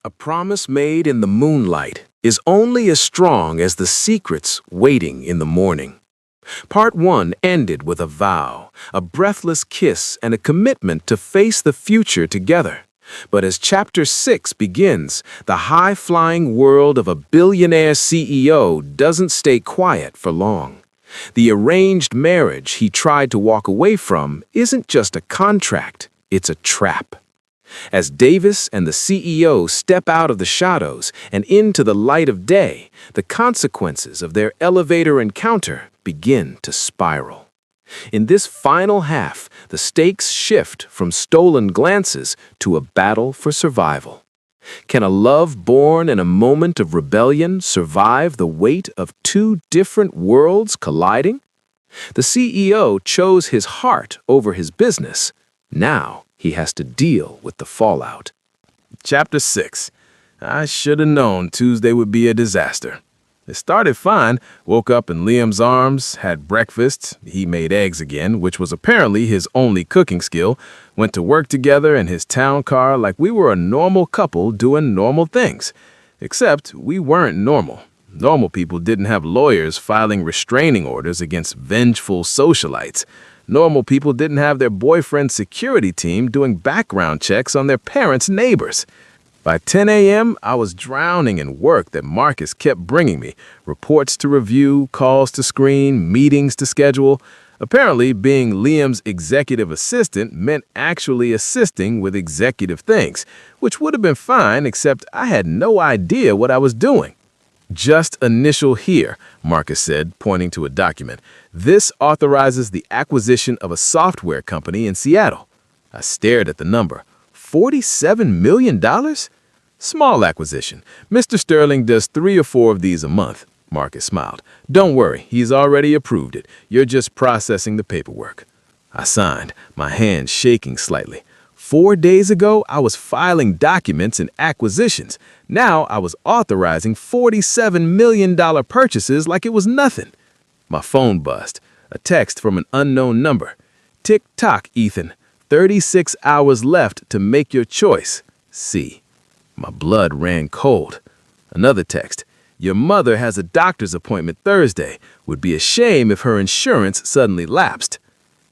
A promise made in the moonlight is only as strong as the secrets waiting in the morning. Part 1 ended with a vow, a breathless kiss, and a commitment to face the future together. But as Chapter 6 begins, the high-flying world of a billionaire CEO doesn't stay quiet for long. The arranged marriage he tried to walk away from isn't just a contract, it's a trap. As Davis and the CEO step out of the shadows and into the light of day, the consequences of their elevator encounter begin to spiral. In this final half, the stakes shift from stolen glances to a battle for survival. Can a love born in a moment of rebellion survive the weight of two different worlds colliding? The CEO chose his heart over his business. Now he has to deal with the fallout. Chapter 6. I should have known Tuesday would be a disaster. It started fine, woke up in Liam's arms, had breakfast, he made eggs again, which was apparently his only cooking skill, went to work together in his town car like we were a normal couple doing normal things. Except we weren't normal. Normal people didn't have lawyers filing restraining orders against vengeful socialites. Normal people didn't have their boyfriend's security team doing background checks on their parents' neighbors. By 10 a.m., I was drowning in work that Marcus kept bringing me, reports to review, calls to screen, meetings to schedule. Apparently, being Liam's executive assistant meant actually assisting with executive things, which would have been fine except I had no idea what I was doing. Just initial here, Marcus said, pointing to a document. This authorizes the acquisition of a software company in Seattle. I stared at the number. $47 million? Small acquisition. Mr. Sterling does 3 or 4 of these a month. Marcus smiled. Don't worry, he's already approved it. You're just processing the paperwork. I signed, my hands shaking slightly. 4 days ago, I was filing documents and acquisitions. Now I was authorizing $47 million purchases like it was nothing. My phone buzzed. A text from an unknown number. Tick-tock, Ethan. 36 hours left to make your choice. See. My blood ran cold. Another text. Your mother has a doctor's appointment Thursday. Would be a shame if her insurance suddenly lapsed.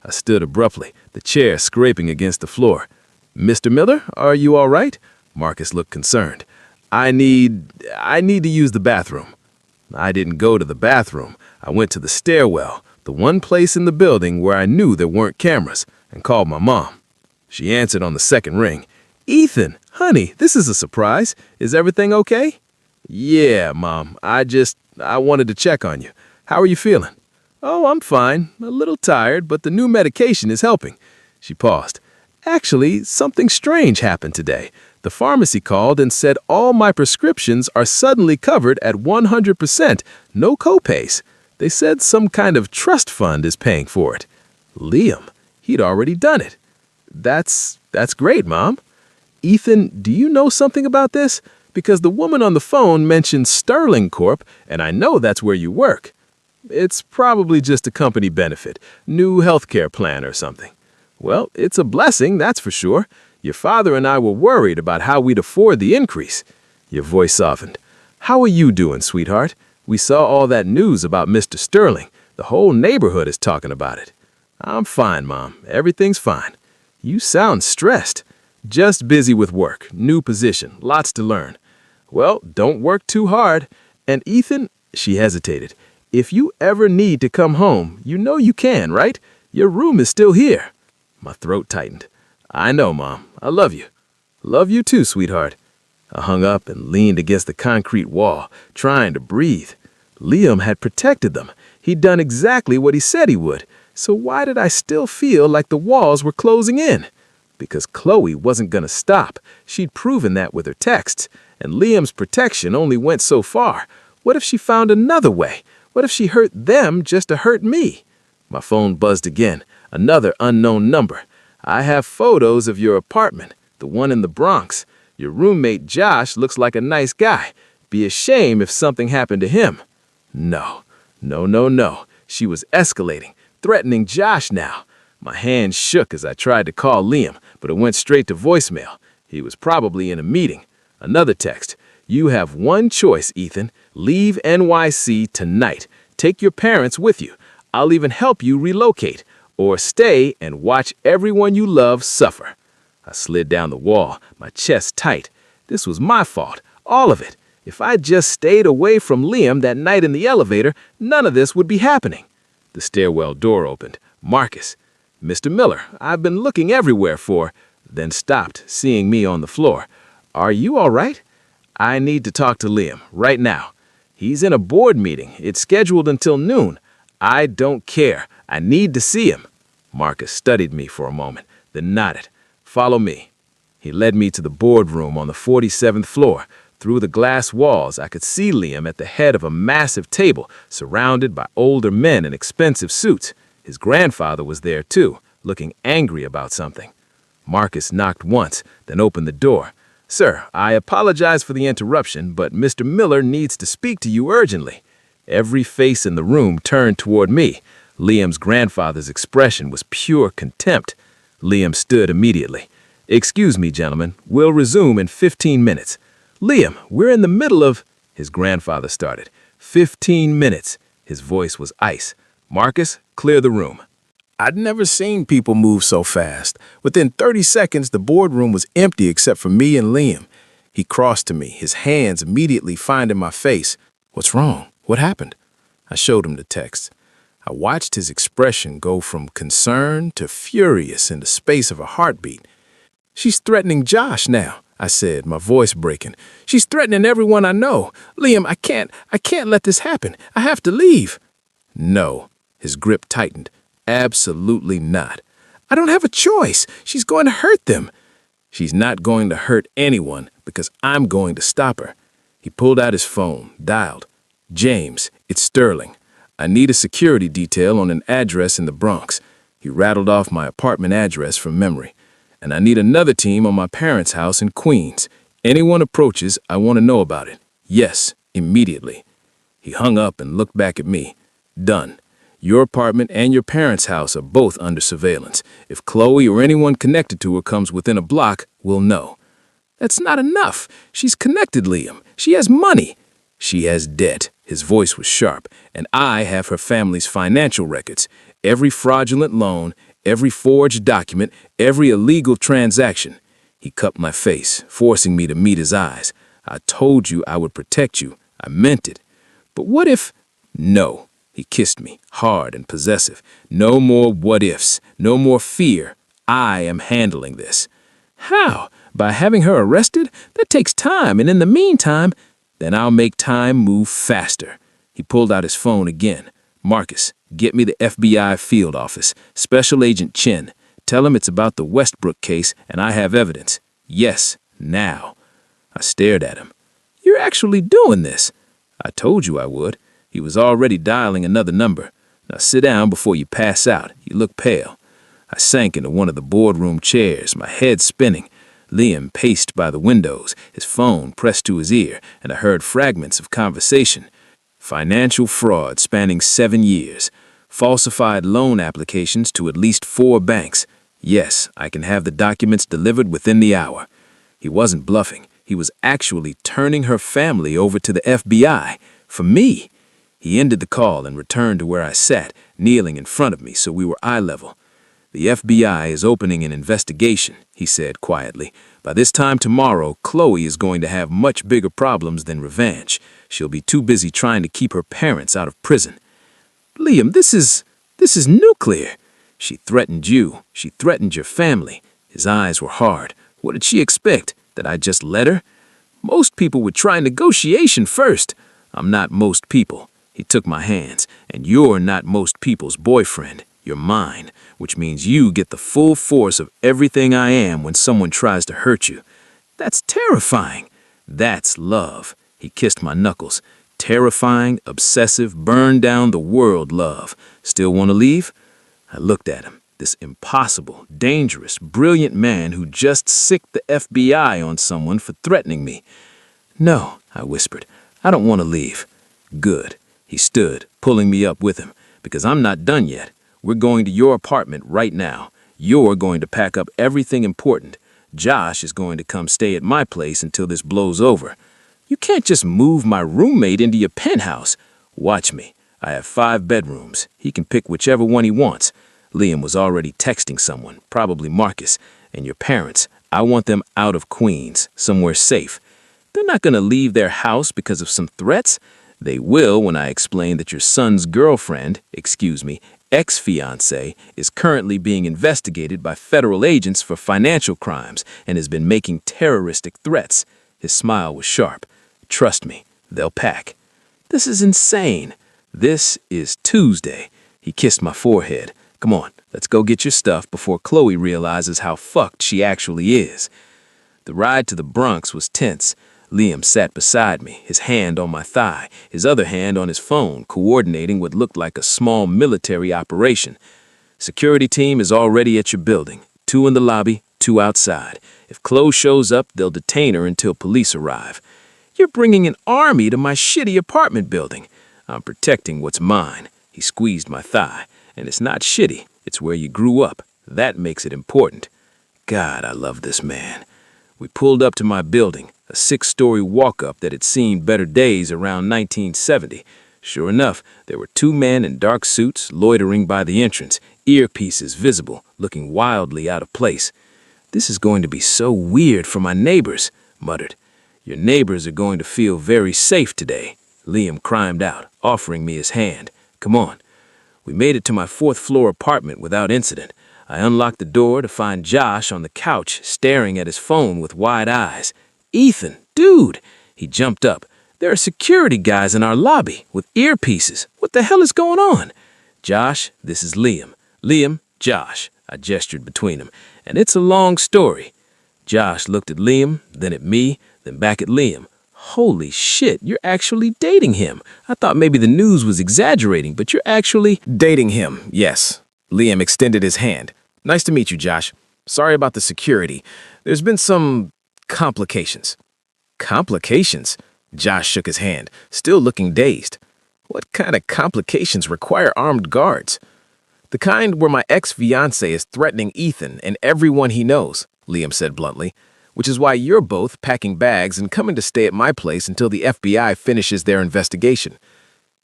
I stood abruptly, the chair scraping against the floor. Mr. Miller, are you all right? Marcus looked concerned. I need to use the bathroom. I didn't go to the bathroom. I went to the stairwell, the one place in the building where I knew there weren't cameras, and called my mom. She answered on the second ring. Ethan, honey, this is a surprise. Is everything okay? Yeah, Mom. I wanted to check on you. How are you feeling? Oh, I'm fine. A little tired, but the new medication is helping. She paused. Actually, something strange happened today. The pharmacy called and said all my prescriptions are suddenly covered at 100%, no copays. They said some kind of trust fund is paying for it. Liam, he'd already done it. That's great, Mom. Ethan, do you know something about this? Because the woman on the phone mentioned Sterling Corp, and I know that's where you work. It's probably just a company benefit, new healthcare plan or something. Well, it's a blessing, that's for sure. Your father and I were worried about how we'd afford the increase. Your voice softened. How are you doing, sweetheart? We saw all that news about Mr. Sterling. The whole neighborhood is talking about it. I'm fine, Mom. Everything's fine. You sound stressed. Just busy with work, new position, lots to learn. Well, don't work too hard. And Ethan, she hesitated, if you ever need to come home, you know you can, right? Your room is still here. My throat tightened. I know, Mom. I love you. Love you too, sweetheart. I hung up and leaned against the concrete wall, trying to breathe. Liam had protected them. He'd done exactly what he said he would. So why did I still feel like the walls were closing in? Because Chloe wasn't going to stop. She'd proven that with her texts. And Liam's protection only went so far. What if she found another way? What if she hurt them just to hurt me? My phone buzzed again. Another unknown number. I have photos of your apartment, the one in the Bronx. Your roommate Josh looks like a nice guy. Be a shame if something happened to him. No. She was escalating, threatening Josh now. My hand shook as I tried to call Liam, but it went straight to voicemail. He was probably in a meeting. Another text. You have one choice, Ethan. Leave NYC tonight. Take your parents with you. I'll even help you relocate. Or stay and watch everyone you love suffer. I slid down the wall, my chest tight. This was my fault, all of it. If I just stayed away from Liam that night in the elevator, none of this would be happening. The stairwell door opened. Marcus. Mr. Miller, I've been looking everywhere for, then stopped, seeing me on the floor. Are you all right? I need to talk to Liam, right now. He's in a board meeting. It's scheduled until noon. I don't care. I need to see him. Marcus studied me for a moment, then nodded. Follow me. He led me to the boardroom on the 47th floor. Through the glass walls, I could see Liam at the head of a massive table, surrounded by older men in expensive suits. His grandfather was there, too, looking angry about something. Marcus knocked once, then opened the door. Sir, I apologize for the interruption, but Mr. Miller needs to speak to you urgently. Every face in the room turned toward me. Liam's grandfather's expression was pure contempt. Liam stood immediately. Excuse me, gentlemen. We'll resume in 15 minutes. Liam, we're in the middle of... His grandfather started. 15 minutes. His voice was ice. Marcus, clear the room. I'd never seen people move so fast. Within 30 seconds, the boardroom was empty except for me and Liam. He crossed to me, his hands immediately finding my face. What's wrong? What happened? I showed him the text. I watched his expression go from concern to furious in the space of a heartbeat. She's threatening Josh now, I said, my voice breaking. She's threatening everyone I know. Liam, I can't let this happen. I have to leave. No. His grip tightened. Absolutely not. I don't have a choice. She's going to hurt them. She's not going to hurt anyone because I'm going to stop her. He pulled out his phone, dialed. James, it's Sterling. I need a security detail on an address in the Bronx. He rattled off my apartment address from memory. And I need another team on my parents' house in Queens. Anyone approaches, I want to know about it. Yes, immediately. He hung up and looked back at me. Done. Your apartment and your parents' house are both under surveillance. If Chloe or anyone connected to her comes within a block, we'll know. That's not enough. She's connected, Liam. She has money. She has debt. His voice was sharp. And I have her family's financial records. Every fraudulent loan, every forged document, every illegal transaction. He cupped my face, forcing me to meet his eyes. I told you I would protect you. I meant it. But what if... No. He kissed me, hard and possessive. No more what-ifs, no more fear. I am handling this. How? By having her arrested? That takes time, and in the meantime, then I'll make time move faster. He pulled out his phone again. Marcus, get me the FBI field office. Special Agent Chen. Tell him it's about the Westbrook case, and I have evidence. Yes, now. I stared at him. You're actually doing this. I told you I would. He was already dialing another number. Now sit down before you pass out. You look pale. I sank into one of the boardroom chairs, my head spinning. Liam paced by the windows, his phone pressed to his ear, and I heard fragments of conversation. Financial fraud spanning 7 years. Falsified loan applications to at least 4 banks. Yes, I can have the documents delivered within the hour. He wasn't bluffing. He was actually turning her family over to the FBI. For me. He ended the call and returned to where I sat, kneeling in front of me so we were eye level. The FBI is opening an investigation, he said quietly. By this time tomorrow, Chloe is going to have much bigger problems than revenge. She'll be too busy trying to keep her parents out of prison. Liam, this is nuclear. She threatened you. She threatened your family. His eyes were hard. What did she expect? That I'd just let her? Most people would try negotiation first. I'm not most people. He took my hands, and you're not most people's boyfriend. You're mine, which means you get the full force of everything I am when someone tries to hurt you. That's terrifying. That's love. He kissed my knuckles. Terrifying, obsessive, burn down the world love. Still want to leave? I looked at him, this impossible, dangerous, brilliant man who just sicked the FBI on someone for threatening me. No, I whispered. I don't want to leave. Good. He stood, pulling me up with him, because I'm not done yet. We're going to your apartment right now. You're going to pack up everything important. Josh is going to come stay at my place until this blows over. You can't just move my roommate into your penthouse. Watch me. I have 5 bedrooms. He can pick whichever one he wants. Liam was already texting someone, probably Marcus. And your parents, I want them out of Queens, somewhere safe. They're not going to leave their house because of some threats. They will when I explain that your son's girlfriend, ex-fiancé, is currently being investigated by federal agents for financial crimes and has been making terroristic threats. His smile was sharp. Trust me, they'll pack. This is insane. This is Tuesday. He kissed my forehead. Come on, let's go get your stuff before Chloe realizes how fucked she actually is. The ride to the Bronx was tense. Liam sat beside me, his hand on my thigh, his other hand on his phone, coordinating what looked like a small military operation. Security team is already at your building. 2 in the lobby, 2 outside. If Chloe shows up, they'll detain her until police arrive. You're bringing an army to my shitty apartment building. I'm protecting what's mine. He squeezed my thigh. And it's not shitty. It's where you grew up. That makes it important. God, I love this man. We pulled up to my building, a 6-story walk-up that had seen better days around 1970. Sure enough, there were 2 men in dark suits loitering by the entrance, earpieces visible, looking wildly out of place. This is going to be so weird for my neighbors, muttered. Your neighbors are going to feel very safe today, Liam cried out, offering me his hand. Come on. We made it to my 4th-floor apartment without incident. I unlocked the door to find Josh on the couch, staring at his phone with wide eyes. Ethan, dude! He jumped up. There are security guys in our lobby with earpieces. What the hell is going on? Josh, this is Liam. Liam, Josh. I gestured between them. And it's a long story. Josh looked at Liam, then at me, then back at Liam. Holy shit, you're actually dating him. I thought maybe the news was exaggerating, but you're actually... Dating him, yes. Liam extended his hand. Nice to meet you, Josh. Sorry about the security. There's been some complications. Complications? Josh shook his hand, still looking dazed. What kind of complications require armed guards? The kind where my ex-fiancé is threatening Ethan and everyone he knows, Liam said bluntly. Which is why you're both packing bags and coming to stay at my place until the FBI finishes their investigation.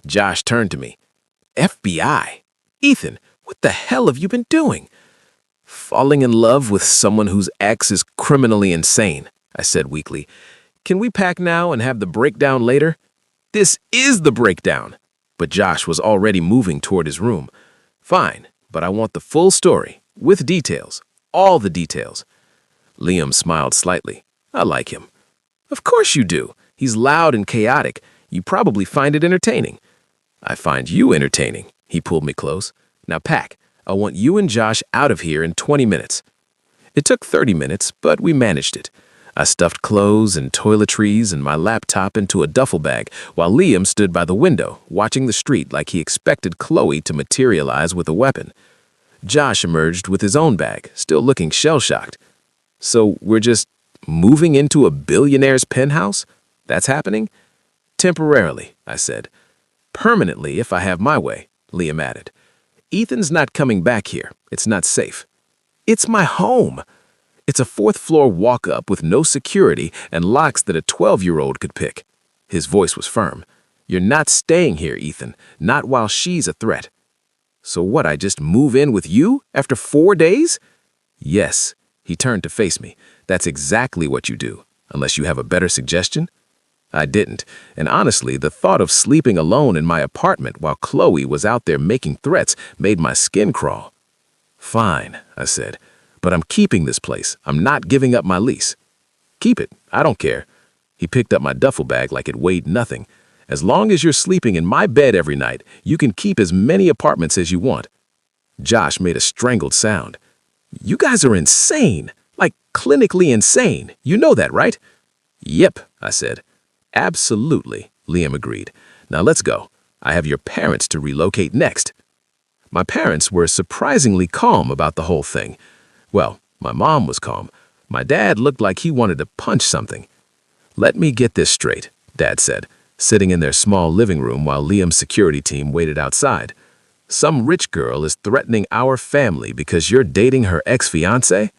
Josh turned to me. FBI? Ethan, what the hell have you been doing? Falling in love with someone whose ex is criminally insane, I said weakly. Can we pack now and have the breakdown later? This is the breakdown. But Josh was already moving toward his room. Fine, but I want the full story, with details, all the details. Liam smiled slightly. I like him. Of course you do. He's loud and chaotic. You probably find it entertaining. I find you entertaining. He pulled me close. Now pack. I want you and Josh out of here in 20 minutes. It took 30 minutes, but we managed it. I stuffed clothes and toiletries and my laptop into a duffel bag while Liam stood by the window, watching the street like he expected Chloe to materialize with a weapon. Josh emerged with his own bag, still looking shell-shocked. So we're just moving into a billionaire's penthouse? That's happening? Temporarily, I said. Permanently, if I have my way, Liam added. Ethan's not coming back here. It's not safe. It's my home. It's a 4th-floor walk-up with no security and locks that a 12-year-old could pick. His voice was firm. You're not staying here, Ethan, not while she's a threat. So what, I just move in with you after 4 days? Yes. He turned to face me. That's exactly what you do, unless you have a better suggestion. I didn't, and honestly, the thought of sleeping alone in my apartment while Chloe was out there making threats made my skin crawl. Fine, I said, but I'm keeping this place. I'm not giving up my lease. Keep it. I don't care. He picked up my duffel bag like it weighed nothing. As long as you're sleeping in my bed every night, you can keep as many apartments as you want. Josh made a strangled sound. You guys are insane, like clinically insane. You know that, right? Yep, I said. Absolutely, Liam agreed. Now let's go. I have your parents to relocate next. My parents were surprisingly calm about the whole thing. Well, my mom was calm. My dad looked like he wanted to punch something. Let me get this straight, Dad said, sitting in their small living room while Liam's security team waited outside. Some rich girl is threatening our family because you're dating her ex-fiancé?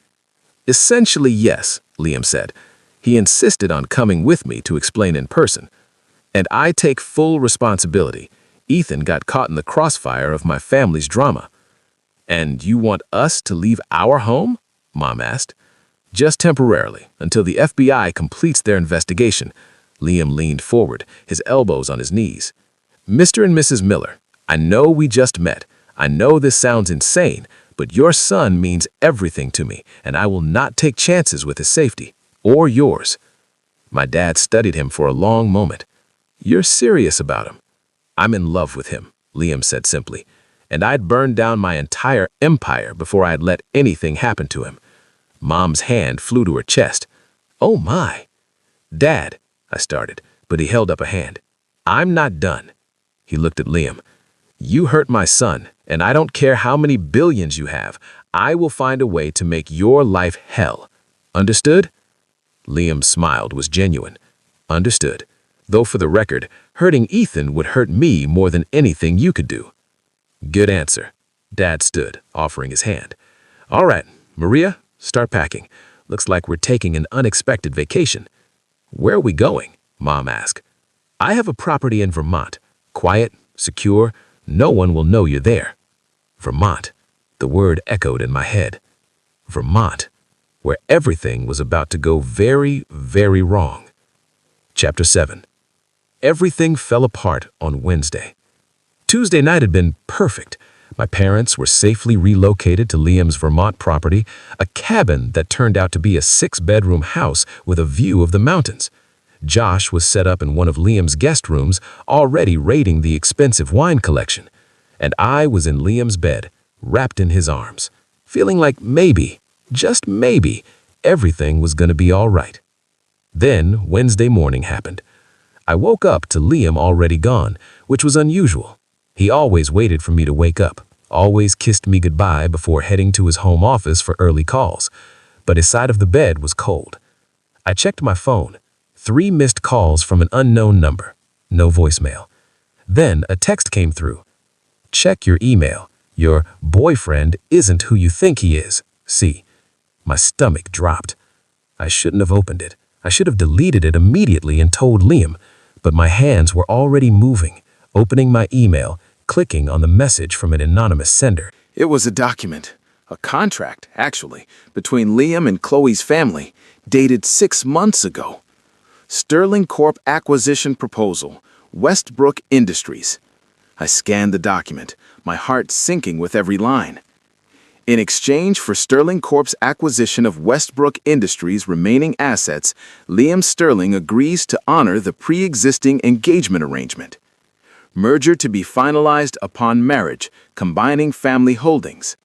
Essentially, yes, Liam said. He insisted on coming with me to explain in person. And I take full responsibility. Ethan got caught in the crossfire of my family's drama. And you want us to leave our home? Mom asked. Just temporarily, until the FBI completes their investigation. Liam leaned forward, his elbows on his knees. Mr. and Mrs. Miller, I know we just met. I know this sounds insane, but your son means everything to me, and I will not take chances with his safety, or yours. My dad studied him for a long moment. You're serious about him? I'm in love with him, Liam said simply, and I'd burn down my entire empire before I'd let anything happen to him. Mom's hand flew to her chest. Oh my. Dad, I started, but he held up a hand. I'm not done. He looked at Liam. You hurt my son, and I don't care how many billions you have. I will find a way to make your life hell. Understood? Liam's smile was genuine. Understood. Though for the record, hurting Ethan would hurt me more than anything you could do. Good answer. Dad stood, offering his hand. All right, Maria, start packing. Looks like we're taking an unexpected vacation. Where are we going? Mom asked. I have a property in Vermont. Quiet, secure, no one will know you're there. Vermont. The word echoed in my head. Vermont, where everything was about to go very, very wrong. Chapter 7. Everything fell apart on Wednesday. Tuesday night had been perfect. My parents were safely relocated to Liam's Vermont property, a cabin that turned out to be a 6-bedroom house with a view of the mountains. Josh was set up in one of Liam's guest rooms, already raiding the expensive wine collection. And I was in Liam's bed, wrapped in his arms, feeling like maybe, just maybe, everything was going to be all right. Then Wednesday morning happened. I woke up to Liam already gone, which was unusual. He always waited for me to wake up, always kissed me goodbye before heading to his home office for early calls. But his side of the bed was cold. I checked my phone. 3 missed calls from an unknown number. No voicemail. Then a text came through. Check your email. Your boyfriend isn't who you think he is. See. My stomach dropped. I shouldn't have opened it. I should have deleted it immediately and told Liam. But my hands were already moving, opening my email, clicking on the message from an anonymous sender. It was a document, a contract, actually, between Liam and Chloe's family, dated 6 months ago. Sterling Corp acquisition proposal, Westbrook Industries. I scanned the document, my heart sinking with every line. In exchange for Sterling Corp's acquisition of Westbrook Industries' remaining assets, Liam Sterling agrees to honor the pre-existing engagement arrangement. Merger to be finalized upon marriage, combining family holdings.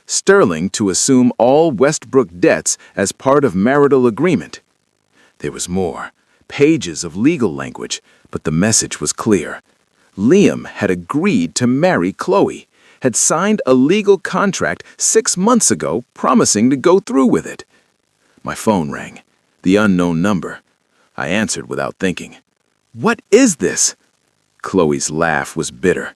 Sterling to assume all Westbrook debts as part of marital agreement. There was more, pages of legal language, but the message was clear. Liam had agreed to marry Chloe, had signed a legal contract 6 months ago promising to go through with it. My phone rang, the unknown number. I answered without thinking. What is this? Chloe's laugh was bitter.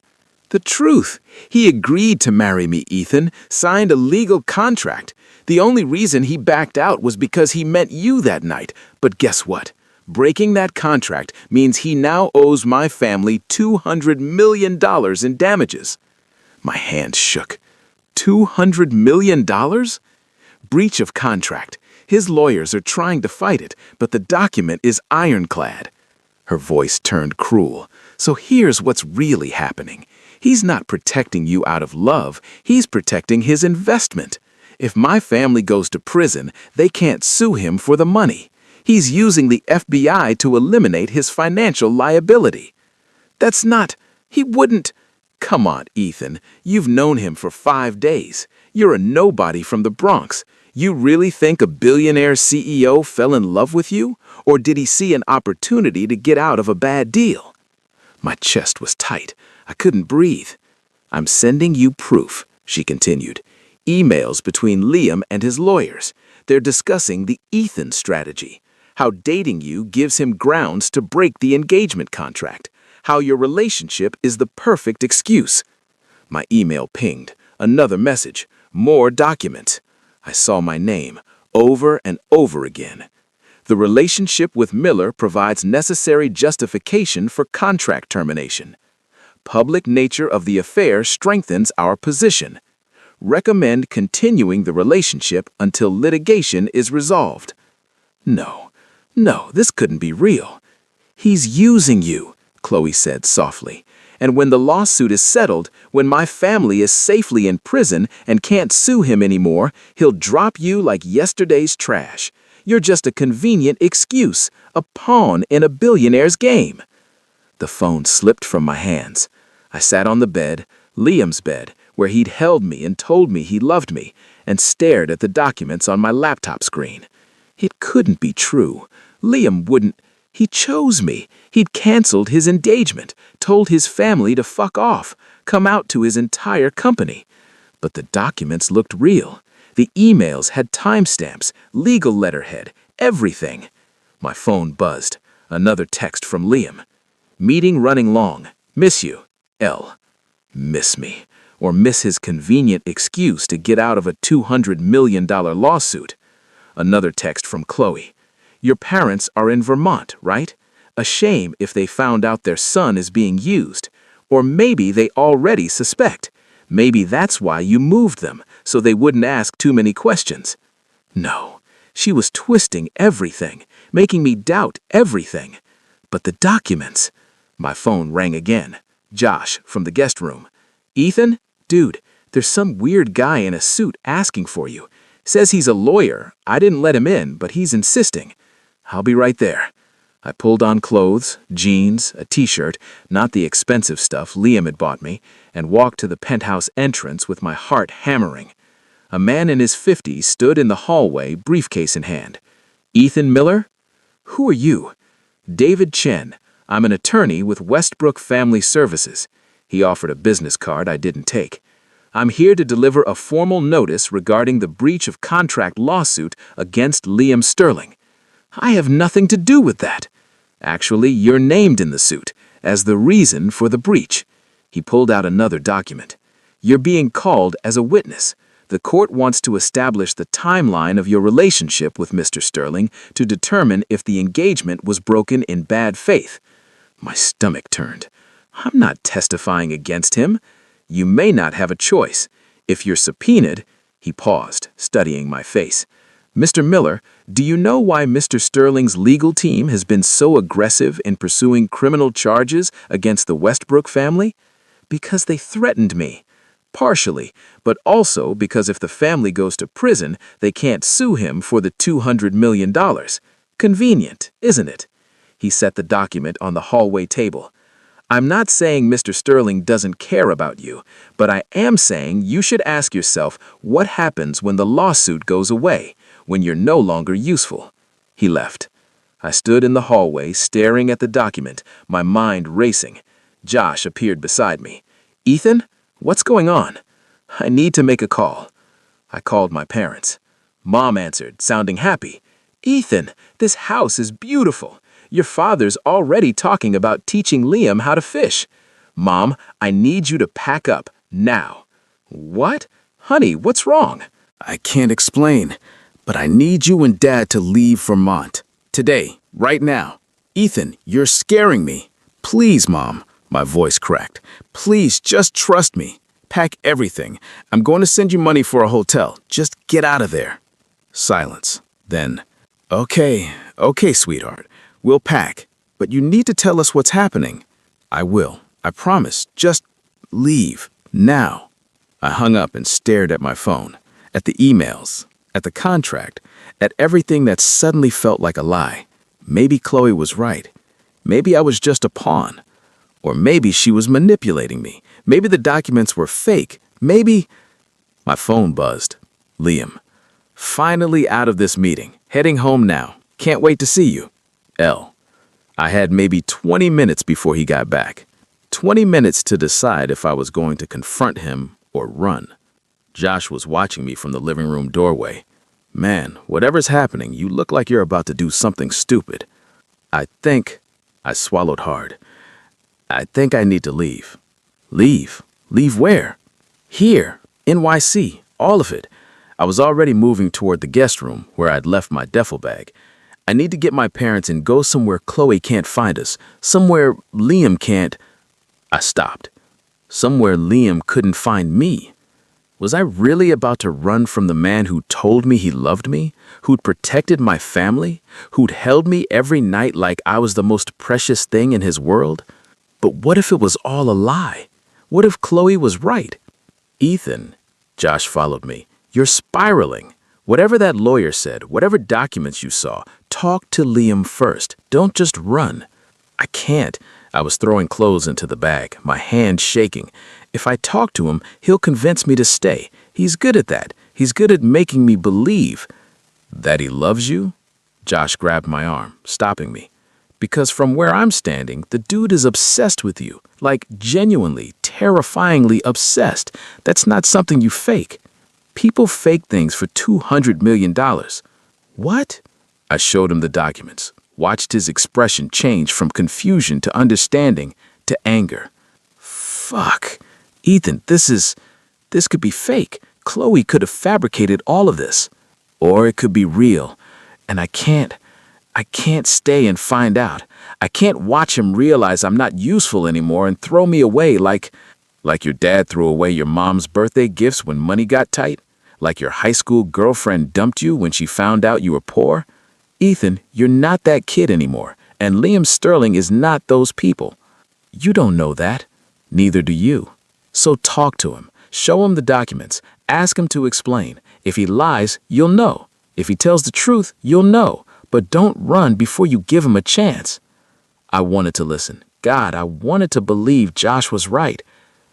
The truth. He agreed to marry me, Ethan, signed a legal contract. The only reason he backed out was because he met you that night. But guess what? Breaking that contract means he now owes my family $200 million in damages. My hand shook. $200 million? Breach of contract. His lawyers are trying to fight it, but the document is ironclad. Her voice turned cruel. So here's what's really happening. He's not protecting you out of love. He's protecting his investment. If my family goes to prison, they can't sue him for the money. He's using the FBI to eliminate his financial liability. That's not... He wouldn't... Come on, Ethan. You've known him for 5 days. You're a nobody from the Bronx. You really think a billionaire CEO fell in love with you? Or did he see an opportunity to get out of a bad deal? My chest was tight. I couldn't breathe. I'm sending you proof, she continued. Emails between Liam and his lawyers. They're discussing the Ethan strategy. How dating you gives him grounds to break the engagement contract. How your relationship is the perfect excuse. My email pinged. Another message. More documents. I saw my name. over and over again. The relationship with Miller provides necessary justification for contract termination. Public nature of the affair strengthens our position. Recommend continuing the relationship until litigation is resolved. No, this couldn't be real. He's using you, Chloe said softly. And when the lawsuit is settled, when my family is safely in prison and can't sue him anymore, he'll drop you like yesterday's trash. You're just a convenient excuse, a pawn in a billionaire's game. The phone slipped from my hands. I sat on the bed, Liam's bed, where he'd held me and told me he loved me, and stared at the documents on my laptop screen. It couldn't be true. Liam wouldn't. He chose me. He'd canceled his engagement, told his family to fuck off, come out to his entire company. But the documents looked real. The emails had timestamps, legal letterhead, everything. My phone buzzed. Another text from Liam. Meeting running long. Miss you. L. Miss me. Or miss his convenient excuse to get out of a $200 million lawsuit. Another text from Chloe. Your parents are in Vermont, right? A shame if they found out their son is being used. Or maybe they already suspect. Maybe that's why you moved them, so they wouldn't ask too many questions. No, she was twisting everything, making me doubt everything. But the documents. My phone rang again. Josh, from the guest room. Ethan? Dude, there's some weird guy in a suit asking for you. Says he's a lawyer. I didn't let him in, but he's insisting. I'll be right there. I pulled on clothes, jeans, a t-shirt, not the expensive stuff Liam had bought me, and walked to the penthouse entrance with my heart hammering. A man in his 50s stood in the hallway, briefcase in hand. Ethan Miller? Who are you? David Chen. I'm an attorney with Westbrook Family Services. He offered a business card I didn't take. I'm here to deliver a formal notice regarding the breach of contract lawsuit against Liam Sterling. I have nothing to do with that. Actually, you're named in the suit as the reason for the breach. He pulled out another document. You're being called as a witness. The court wants to establish the timeline of your relationship with Mr. Sterling to determine if the engagement was broken in bad faith. My stomach turned. I'm not testifying against him. You may not have a choice. If you're subpoenaed, he paused, studying my face. Mr. Miller, do you know why Mr. Sterling's legal team has been so aggressive in pursuing criminal charges against the Westbrook family? Because they threatened me. Partially, but also because if the family goes to prison, they can't sue him for the $200 million. Convenient, isn't it? He set the document on the hallway table. I'm not saying Mr. Sterling doesn't care about you, but I am saying you should ask yourself what happens when the lawsuit goes away, when you're no longer useful. He left. I stood in the hallway staring at the document, my mind racing. Josh appeared beside me. Ethan, what's going on? I need to make a call. I called my parents. Mom answered, sounding happy. Ethan, this house is beautiful. Your father's already talking about teaching Liam how to fish. Mom, I need you to pack up now. What? Honey, what's wrong? I can't explain, but I need you and Dad to leave Vermont. Today, right now. Ethan, you're scaring me. Please, Mom. My voice cracked. Please, just trust me. Pack everything. I'm going to send you money for a hotel. Just get out of there. Silence. Then, okay, sweetheart. We'll pack, but you need to tell us what's happening. I will. I promise. Just leave. Now. I hung up and stared at my phone, at the emails, at the contract, at everything that suddenly felt like a lie. Maybe Chloe was right. Maybe I was just a pawn. Or maybe she was manipulating me. Maybe the documents were fake. Maybe... My phone buzzed. Liam. Finally out of this meeting. Heading home now. Can't wait to see you. L. I had maybe 20 minutes before he got back. 20 minutes to decide if I was going to confront him or run. Josh was watching me from the living room doorway. Man, whatever's happening, you look like you're about to do something stupid. I swallowed hard. I think I need to leave. Leave? Leave where? Here, NYC, all of it. I was already moving toward the guest room where I'd left my duffel bag. I need to get my parents and go somewhere Chloe can't find us, somewhere Liam can't. I stopped. Somewhere Liam couldn't find me. Was I really about to run from the man who told me he loved me, who'd protected my family, who'd held me every night like I was the most precious thing in his world? But what if it was all a lie? What if Chloe was right? Ethan, Josh followed me, you're spiraling. Whatever that lawyer said, whatever documents you saw, talk to Liam first. Don't just run. I can't. I was throwing clothes into the bag, my hand shaking. If I talk to him, he'll convince me to stay. He's good at that. He's good at making me believe. That he loves you? Josh grabbed my arm, stopping me. Because from where I'm standing, the dude is obsessed with you. Like genuinely, terrifyingly obsessed. That's not something you fake. People fake things for $200 million. What? I showed him the documents, watched his expression change from confusion to understanding to anger. Fuck. Ethan, this could be fake. Chloe could have fabricated all of this. Or it could be real. And I can't stay and find out. I can't watch him realize I'm not useful anymore and throw me away like your dad threw away your mom's birthday gifts when money got tight? Like your high school girlfriend dumped you when she found out you were poor? Ethan, you're not that kid anymore, and Liam Sterling is not those people. You don't know that. Neither do you. So talk to him. Show him the documents. Ask him to explain. If he lies, you'll know. If he tells the truth, you'll know. But don't run before you give him a chance. I wanted to listen. God, I wanted to believe Josh was right.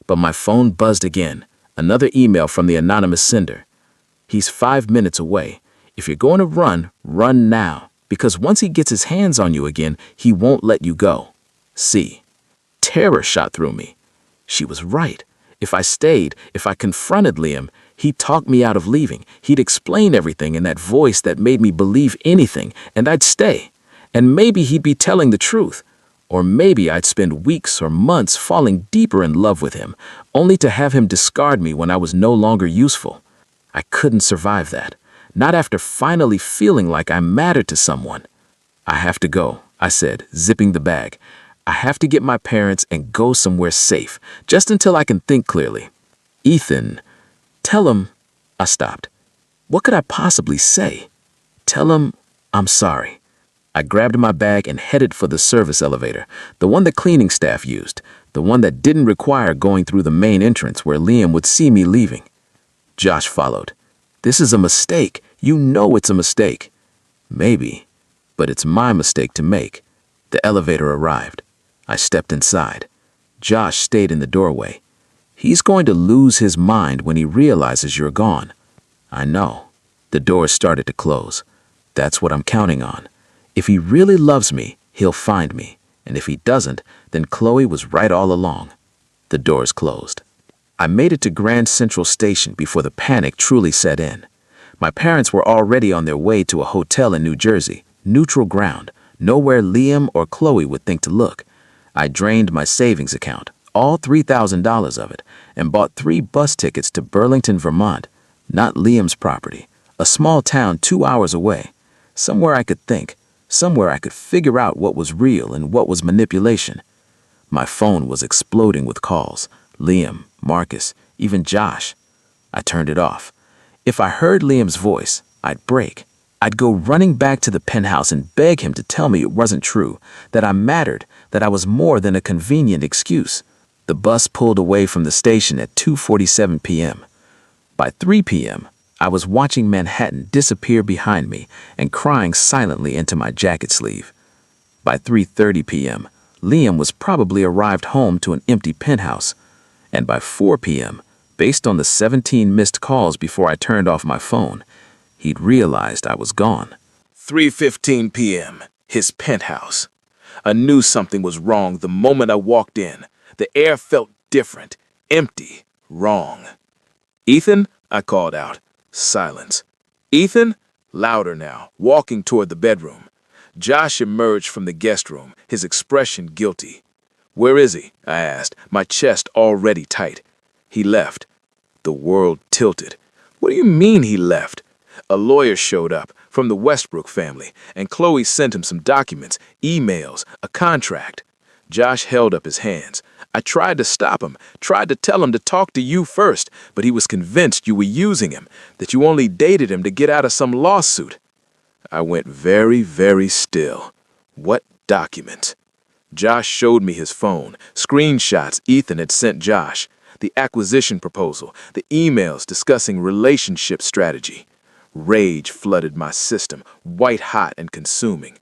But my phone buzzed again. Another email from the anonymous sender. He's 5 minutes away. If you're going to run, run now. Because once he gets his hands on you again, he won't let you go. See. Terror shot through me. She was right. If I stayed, if I confronted Liam, he'd talk me out of leaving. He'd explain everything in that voice that made me believe anything, and I'd stay. And maybe he'd be telling the truth. Or maybe I'd spend weeks or months falling deeper in love with him, only to have him discard me when I was no longer useful. I couldn't survive that. Not after finally feeling like I mattered to someone. I have to go, I said, zipping the bag. I have to get my parents and go somewhere safe, just until I can think clearly. Ethan, tell him. I stopped. What could I possibly say? Tell him I'm sorry. I grabbed my bag and headed for the service elevator, the one the cleaning staff used, the one that didn't require going through the main entrance where Liam would see me leaving. Josh followed. This is a mistake. You know it's a mistake. Maybe, but it's my mistake to make. The elevator arrived. I stepped inside. Josh stayed in the doorway. He's going to lose his mind when he realizes you're gone. I know. The doors started to close. That's what I'm counting on. If he really loves me, he'll find me. And if he doesn't, then Chloe was right all along. The doors closed. I made it to Grand Central Station before the panic truly set in. My parents were already on their way to a hotel in New Jersey, neutral ground, nowhere Liam or Chloe would think to look. I drained my savings account, all $3,000 of it, and bought 3 bus tickets to Burlington, Vermont, not Liam's property, a small town 2 hours away, somewhere I could think, somewhere I could figure out what was real and what was manipulation. My phone was exploding with calls. Liam, Marcus, even Josh. I turned it off. If I heard Liam's voice, I'd break. I'd go running back to the penthouse and beg him to tell me it wasn't true, that I mattered, that I was more than a convenient excuse. The bus pulled away from the station at 2:47 p.m. By 3 p.m., I was watching Manhattan disappear behind me and crying silently into my jacket sleeve. By 3:30 p.m., Liam was probably arrived home to an empty penthouse. And by 4 p.m., based on the 17 missed calls before I turned off my phone, he'd realized I was gone. 3:15 p.m., his penthouse. I knew something was wrong the moment I walked in. The air felt different, empty, wrong. Ethan, I called out. Silence. Ethan? Louder now, walking toward the bedroom. Josh emerged from the guest room, his expression guilty. Where is he? I asked, my chest already tight. He left. The world tilted. What do you mean he left? A lawyer showed up from the Westbrook family, and Chloe sent him some documents, emails, a contract. Josh held up his hands. I tried to stop him, tried to tell him to talk to you first, but he was convinced you were using him, that you only dated him to get out of some lawsuit. I went very, very still. What document? Josh showed me his phone, screenshots Ethan had sent Josh, the acquisition proposal, the emails discussing relationship strategy. Rage flooded my system, white hot and consuming.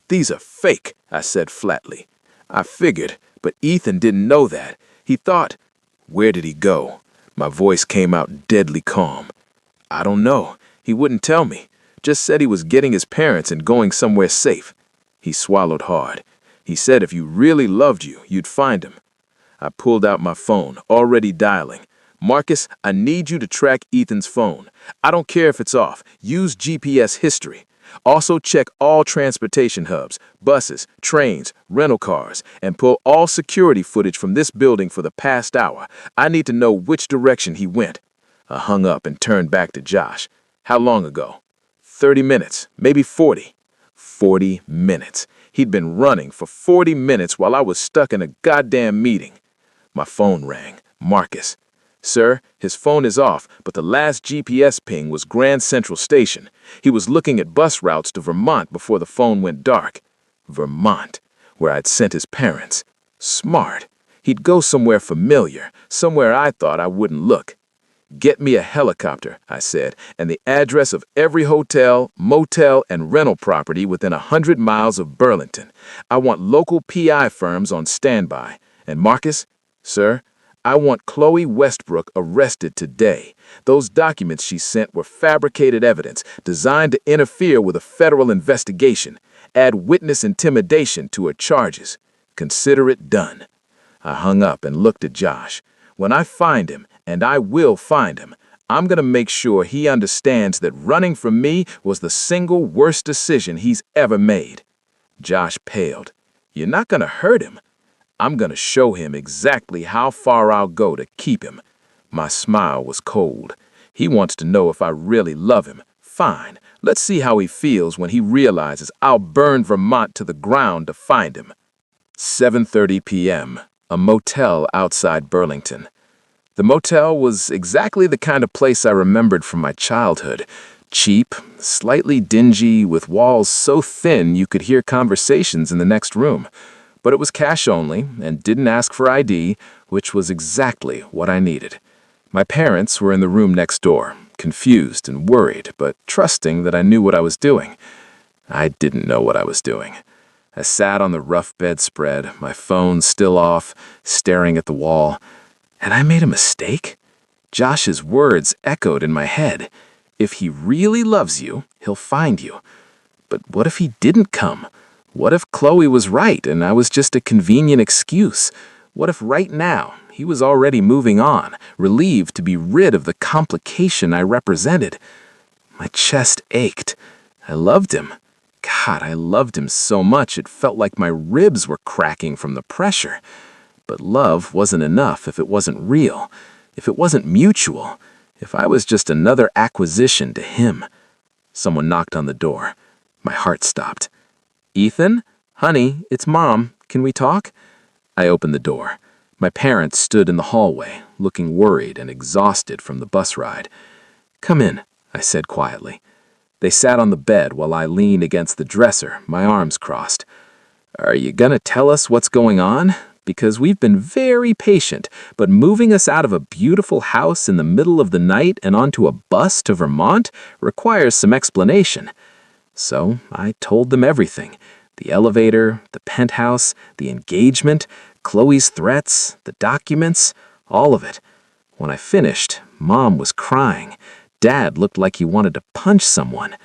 These are fake, I said flatly. I figured, but Ethan didn't know that. He thought, where did he go? My voice came out deadly calm. I don't know. He wouldn't tell me. Just said he was getting his parents and going somewhere safe. He swallowed hard. He said if you really loved you, you'd find him. I pulled out my phone, already dialing. Marcus, I need you to track Ethan's phone. I don't care if it's off. Use GPS history. Also check all transportation hubs, buses, trains, rental cars, and pull all security footage from this building for the past hour. I need to know which direction he went. I hung up and turned back to Josh. How long ago? 30 minutes, maybe 40. 40 minutes. He'd been running for 40 minutes while I was stuck in a goddamn meeting. My phone rang. Marcus. Sir, his phone is off, but the last GPS ping was Grand Central Station. He was looking at bus routes to Vermont before the phone went dark. Vermont, where I'd sent his parents. Smart. He'd go somewhere familiar, somewhere I thought I wouldn't look. Get me a helicopter, I said, and the address of every hotel, motel, and rental property within 100 miles of Burlington. I want local PI firms on standby. And Marcus, sir, I want Chloe Westbrook arrested today. Those documents she sent were fabricated evidence designed to interfere with a federal investigation, add witness intimidation to her charges. Consider it done. I hung up and looked at Josh. When I find him, and I will find him, I'm going to make sure he understands that running from me was the single worst decision he's ever made. Josh paled. You're not going to hurt him. I'm going to show him exactly how far I'll go to keep him. My smile was cold. He wants to know if I really love him. Fine. Let's see how he feels when he realizes I'll burn Vermont to the ground to find him. 7:30 p.m. A motel outside Burlington. The motel was exactly the kind of place I remembered from my childhood. Cheap, slightly dingy, with walls so thin you could hear conversations in the next room. But it was cash only and didn't ask for ID, which was exactly what I needed. My parents were in the room next door, confused and worried, but trusting that I knew what I was doing. I didn't know what I was doing. I sat on the rough bedspread, my phone still off, staring at the wall. Had I made a mistake? Josh's words echoed in my head. If he really loves you, he'll find you. But what if he didn't come? What if Chloe was right and I was just a convenient excuse? What if right now he was already moving on, relieved to be rid of the complication I represented? My chest ached. I loved him. God, I loved him so much it felt like my ribs were cracking from the pressure. But love wasn't enough if it wasn't real, if it wasn't mutual, if I was just another acquisition to him. Someone knocked on the door. My heart stopped. Ethan? Honey, it's Mom. Can we talk? I opened the door. My parents stood in the hallway, looking worried and exhausted from the bus ride. Come in, I said quietly. They sat on the bed while I leaned against the dresser, my arms crossed. Are you gonna tell us what's going on? Because we've been very patient, but moving us out of a beautiful house in the middle of the night and onto a bus to Vermont requires some explanation. So I told them everything. The elevator, the penthouse, the engagement, Chloe's threats, the documents, all of it. When I finished, Mom was crying. Dad looked like he wanted to punch someone.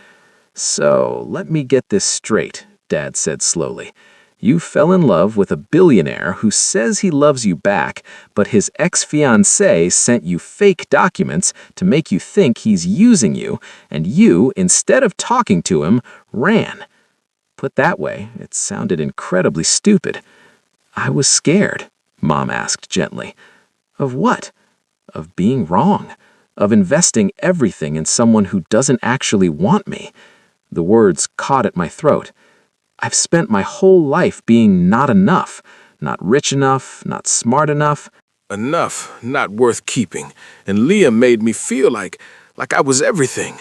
So let me get this straight, Dad said slowly. You fell in love with a billionaire who says he loves you back, but his ex-fiancée sent you fake documents to make you think he's using you, and you, instead of talking to him, ran. Put that way, it sounded incredibly stupid. I was scared, Mom asked gently. Of what? Of being wrong. of investing everything in someone who doesn't actually want me. The words caught at my throat. I've spent my whole life being not enough, not rich enough, not smart enough. Enough, not worth keeping, and Liam made me feel like I was everything.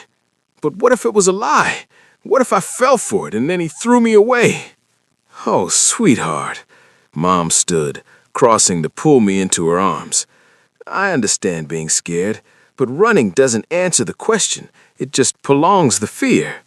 But what if it was a lie? What if I fell for it and then he threw me away? Oh, sweetheart. Mom stood, crossing to pull me into her arms. I understand being scared, but running doesn't answer the question. It just prolongs the fear.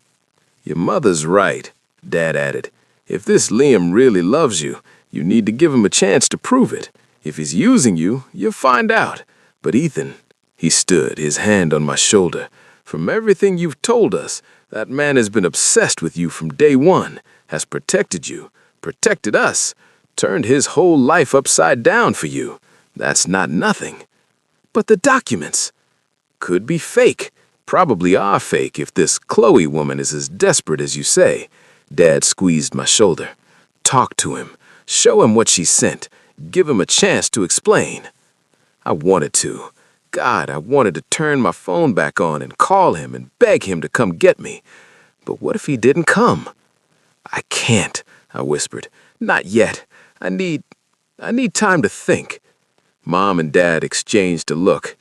Your mother's right, Dad added. If this Liam really loves you, you need to give him a chance to prove it. If he's using you, you'll find out. But Ethan, he stood, his hand on my shoulder. From everything you've told us, that man has been obsessed with you from day one, has protected you, protected us, turned his whole life upside down for you. That's not nothing. But the documents could be fake. Probably are fake if this Chloe woman is as desperate as you say. Dad squeezed my shoulder. Talk to him. Show him what she sent. Give him a chance to explain. I wanted to. God, I wanted to turn my phone back on and call him and beg him to come get me. But what if he didn't come? I can't, I whispered. Not yet. I need time to think. Mom and Dad exchanged a look.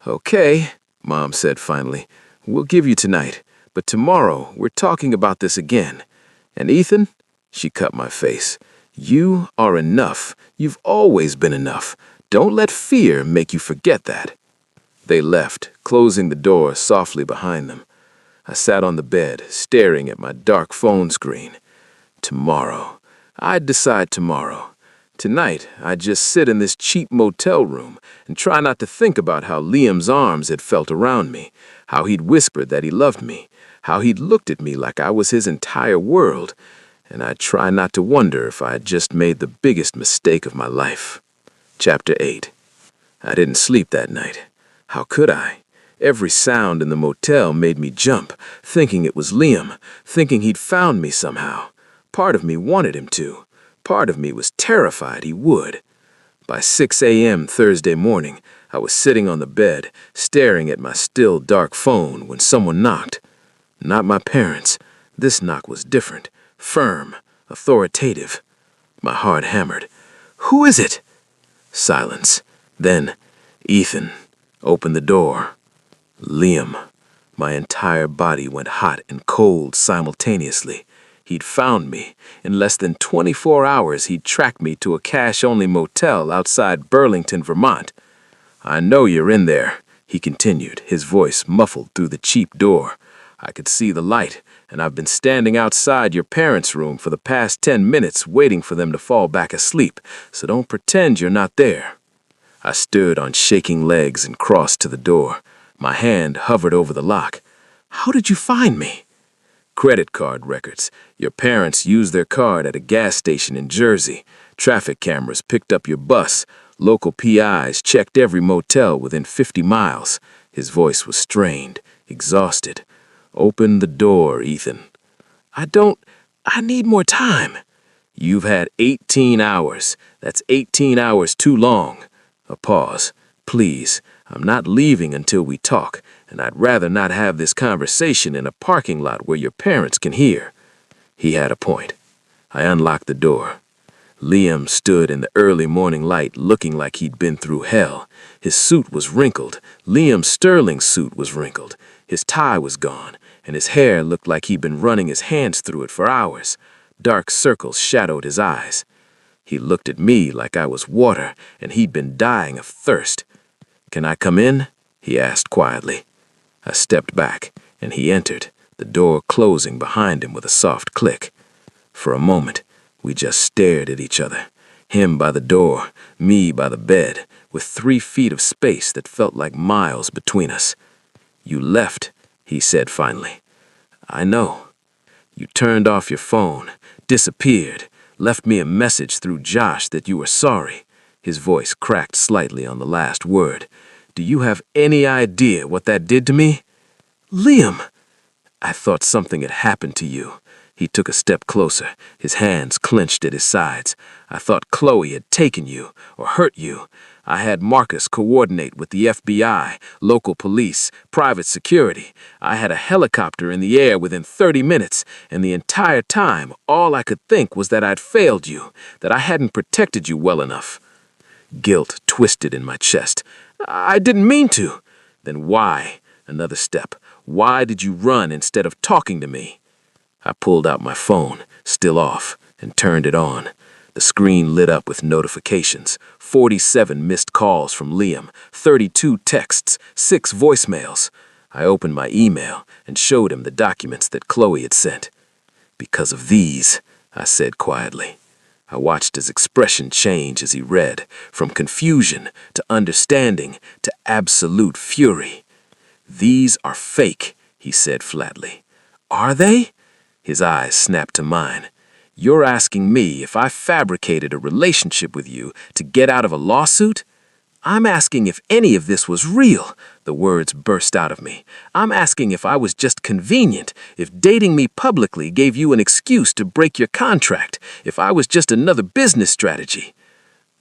Okay, Mom said finally. We'll give you tonight, but tomorrow we're talking about this again. And Ethan, she cut my face. You are enough. You've always been enough. Don't let fear make you forget that. They left, closing the door softly behind them. I sat on the bed, staring at my dark phone screen. Tomorrow. I'd decide tomorrow. Tonight, I'd just sit in this cheap motel room and try not to think about how Liam's arms had felt around me, how he'd whispered that he loved me, how he'd looked at me like I was his entire world, and I'd try not to wonder if I had just made the biggest mistake of my life. Chapter 8. I didn't sleep that night. How could I? Every sound in the motel made me jump, thinking it was Liam, thinking he'd found me somehow. Part of me wanted him to. Part of me was terrified he would. By 6 a.m. Thursday morning, I was sitting on the bed, staring at my still dark phone when someone knocked. Not my parents. This knock was different, firm, authoritative. My heart hammered. Who is it? Silence. Then, Ethan. Opened the door. Liam. My entire body went hot and cold simultaneously. He'd found me. In less than 24 hours, he'd tracked me to a cash-only motel outside Burlington, Vermont. I know you're in there, he continued, his voice muffled through the cheap door. I could see the light, and I've been standing outside your parents' room for the past 10 minutes waiting for them to fall back asleep, so don't pretend you're not there. I stood on shaking legs and crossed to the door. My hand hovered over the lock. How did you find me? Credit card records. Your parents used their card at a gas station in Jersey. Traffic cameras picked up your bus. Local PIs checked every motel within 50 miles. His voice was strained, exhausted. Open the door, Ethan. I need more time. You've had 18 hours. That's 18 hours too long. A pause. Please, I'm not leaving until we talk, and I'd rather not have this conversation in a parking lot where your parents can hear. He had a point. I unlocked the door. Liam stood in the early morning light looking like he'd been through hell. His suit was wrinkled. Liam Sterling's suit was wrinkled. His tie was gone, and his hair looked like he'd been running his hands through it for hours. Dark circles shadowed his eyes. He looked at me like I was water, and he'd been dying of thirst. Can I come in? He asked quietly. I stepped back, and he entered, the door closing behind him with a soft click. For a moment, we just stared at each other, him by the door, me by the bed, with 3 feet of space that felt like miles between us. You left, he said finally. I know. You turned off your phone, disappeared, left me a message through Josh that you were sorry. His voice cracked slightly on the last word. Do you have any idea what that did to me? Liam! I thought something had happened to you. He took a step closer, his hands clenched at his sides. I thought Chloe had taken you, or hurt you. I had Marcus coordinate with the FBI, local police, private security. I had a helicopter in the air within 30 minutes, and the entire time, all I could think was that I'd failed you, that I hadn't protected you well enough. Guilt twisted in my chest. I didn't mean to. Then why? Another step. Why did you run instead of talking to me? I pulled out my phone, still off, and turned it on. The screen lit up with notifications, 47 missed calls from Liam, 32 texts, 6 voicemails. I opened my email and showed him the documents that Chloe had sent. Because of these, I said quietly. I watched his expression change as he read, from confusion to understanding to absolute fury. These are fake, he said flatly. Are they? His eyes snapped to mine. You're asking me if I fabricated a relationship with you to get out of a lawsuit? I'm asking if any of this was real, the words burst out of me. I'm asking if I was just convenient, if dating me publicly gave you an excuse to break your contract, if I was just another business strategy.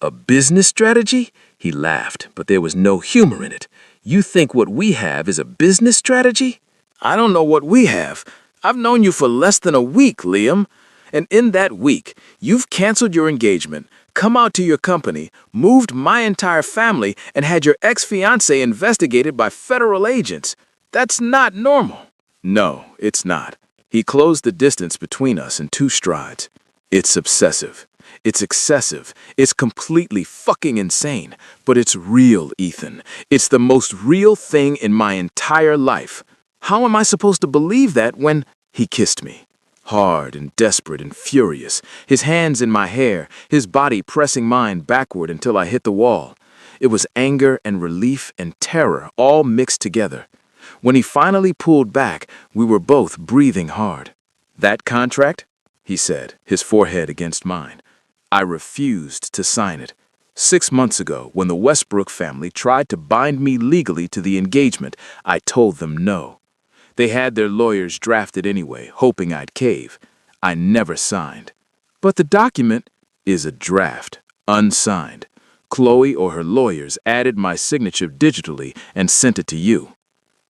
A business strategy? He laughed, but there was no humor in it. You think what we have is a business strategy? I don't know what we have. I've known you for less than a week, Liam. And in that week, you've canceled your engagement, come out to your company, moved my entire family, and had your ex-fiancé investigated by federal agents. That's not normal. No, it's not. He closed the distance between us in 2 strides. It's obsessive. It's excessive. It's completely fucking insane. But it's real, Ethan. It's the most real thing in my entire life. How am I supposed to believe that when he kissed me? Hard and desperate and furious, his hands in my hair, his body pressing mine backward until I hit the wall. It was anger and relief and terror all mixed together. When he finally pulled back, we were both breathing hard. That contract? He said, his forehead against mine. I refused to sign it. 6 months ago, when the Westbrook family tried to bind me legally to the engagement, I told them no. They had their lawyers drafted anyway, hoping I'd cave. I never signed. But the document is a draft, unsigned. Chloe or her lawyers added my signature digitally and sent it to you.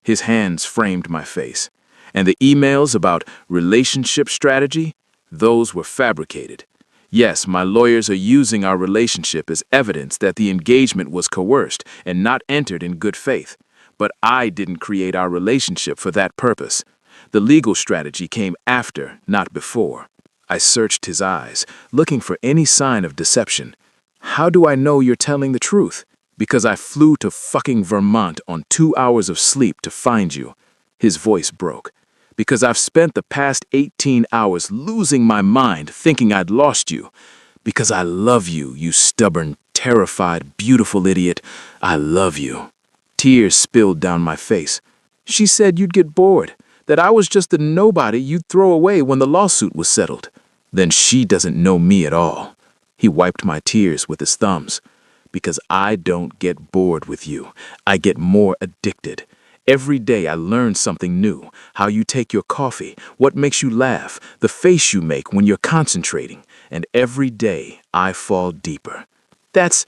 His hands framed my face. And the emails about relationship strategy, those were fabricated. Yes, my lawyers are using our relationship as evidence that the engagement was coerced and not entered in good faith. But I didn't create our relationship for that purpose. The legal strategy came after, not before. I searched his eyes, looking for any sign of deception. How do I know you're telling the truth? Because I flew to fucking Vermont on 2 hours of sleep to find you. His voice broke. Because I've spent the past 18 hours losing my mind thinking I'd lost you. Because I love you, you stubborn, terrified, beautiful idiot. I love you. Tears spilled down my face. She said you'd get bored, that I was just a nobody you'd throw away when the lawsuit was settled. Then she doesn't know me at all. He wiped my tears with his thumbs. Because I don't get bored with you. I get more addicted. Every day I learn something new. How you take your coffee, what makes you laugh, the face you make when you're concentrating. And every day I fall deeper. That's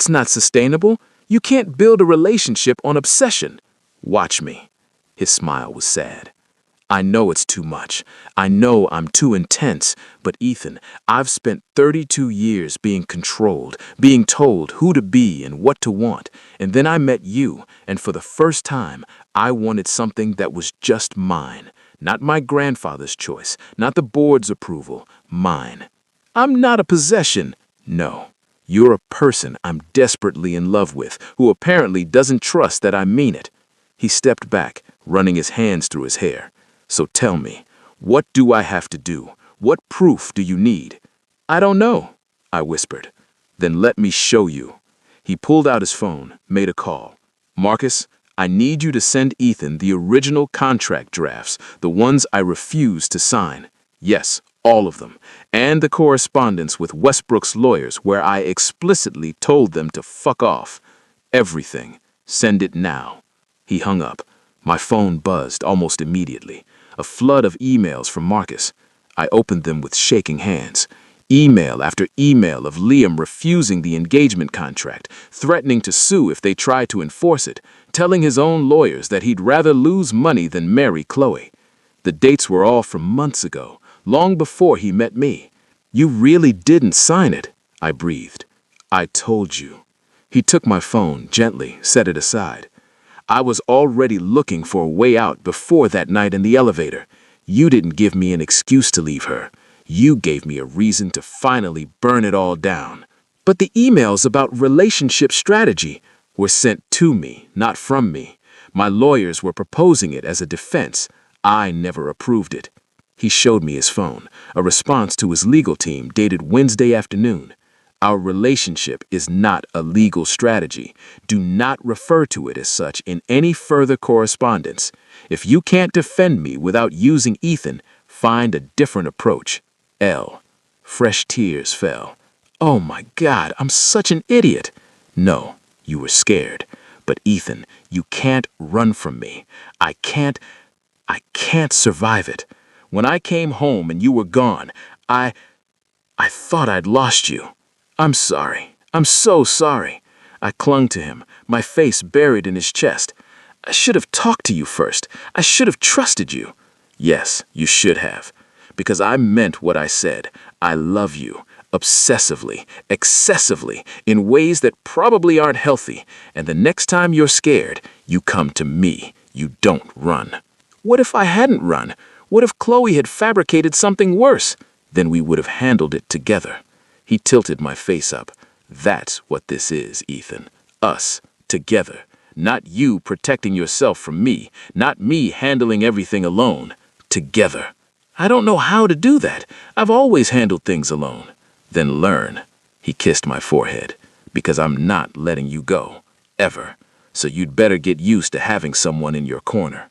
not sustainable. You can't build a relationship on obsession. Watch me. His smile was sad. I know it's too much. I know I'm too intense. But Ethan, I've spent 32 years being controlled, being told who to be and what to want. And then I met you, and for the first time, I wanted something that was just mine. Not my grandfather's choice, not the board's approval, mine. I'm not a possession. No. You're a person I'm desperately in love with, who apparently doesn't trust that I mean it. He stepped back, running his hands through his hair. So tell me, what do I have to do? What proof do you need? I don't know, I whispered. Then let me show you. He pulled out his phone, made a call. Marcus, I need you to send Ethan the original contract drafts, the ones I refused to sign. Yes, all of them. And the correspondence with Westbrook's lawyers where I explicitly told them to fuck off. Everything. Send it now. He hung up. My phone buzzed almost immediately. A flood of emails from Marcus. I opened them with shaking hands. Email after email of Liam refusing the engagement contract, threatening to sue if they tried to enforce it, telling his own lawyers that he'd rather lose money than marry Chloe. The dates were all from months ago, long before he met me. "You really didn't sign it," I breathed. "I told you." He took my phone, gently set it aside. "I was already looking for a way out before that night in the elevator. You didn't give me an excuse to leave her. You gave me a reason to finally burn it all down." But the emails about relationship strategy were sent to me, not from me. My lawyers were proposing it as a defense. I never approved it. He showed me his phone, a response to his legal team dated Wednesday afternoon. "Our relationship is not a legal strategy. Do not refer to it as such in any further correspondence. If you can't defend me without using Ethan, find a different approach. L." Fresh tears fell. "Oh my God, I'm such an idiot." "No, you were scared. But Ethan, you can't run from me. I can't survive it. When I came home and you were gone, I thought I'd lost you. I'm sorry. I'm so sorry." I clung to him, my face buried in his chest. "I should have talked to you first. I should have trusted you." "Yes, you should have. Because I meant what I said. I love you. Obsessively, excessively, in ways that probably aren't healthy. And the next time you're scared, you come to me. You don't run." What if I hadn't run? What if Chloe had fabricated something worse? Then we would have handled it together. He tilted my face up. "That's what this is, Ethan. Us, together. Not you protecting yourself from me, not me handling everything alone. Together." "I don't know how to do that. I've always handled things alone." "Then learn." He kissed my forehead. "Because I'm not letting you go. Ever. So you'd better get used to having someone in your corner."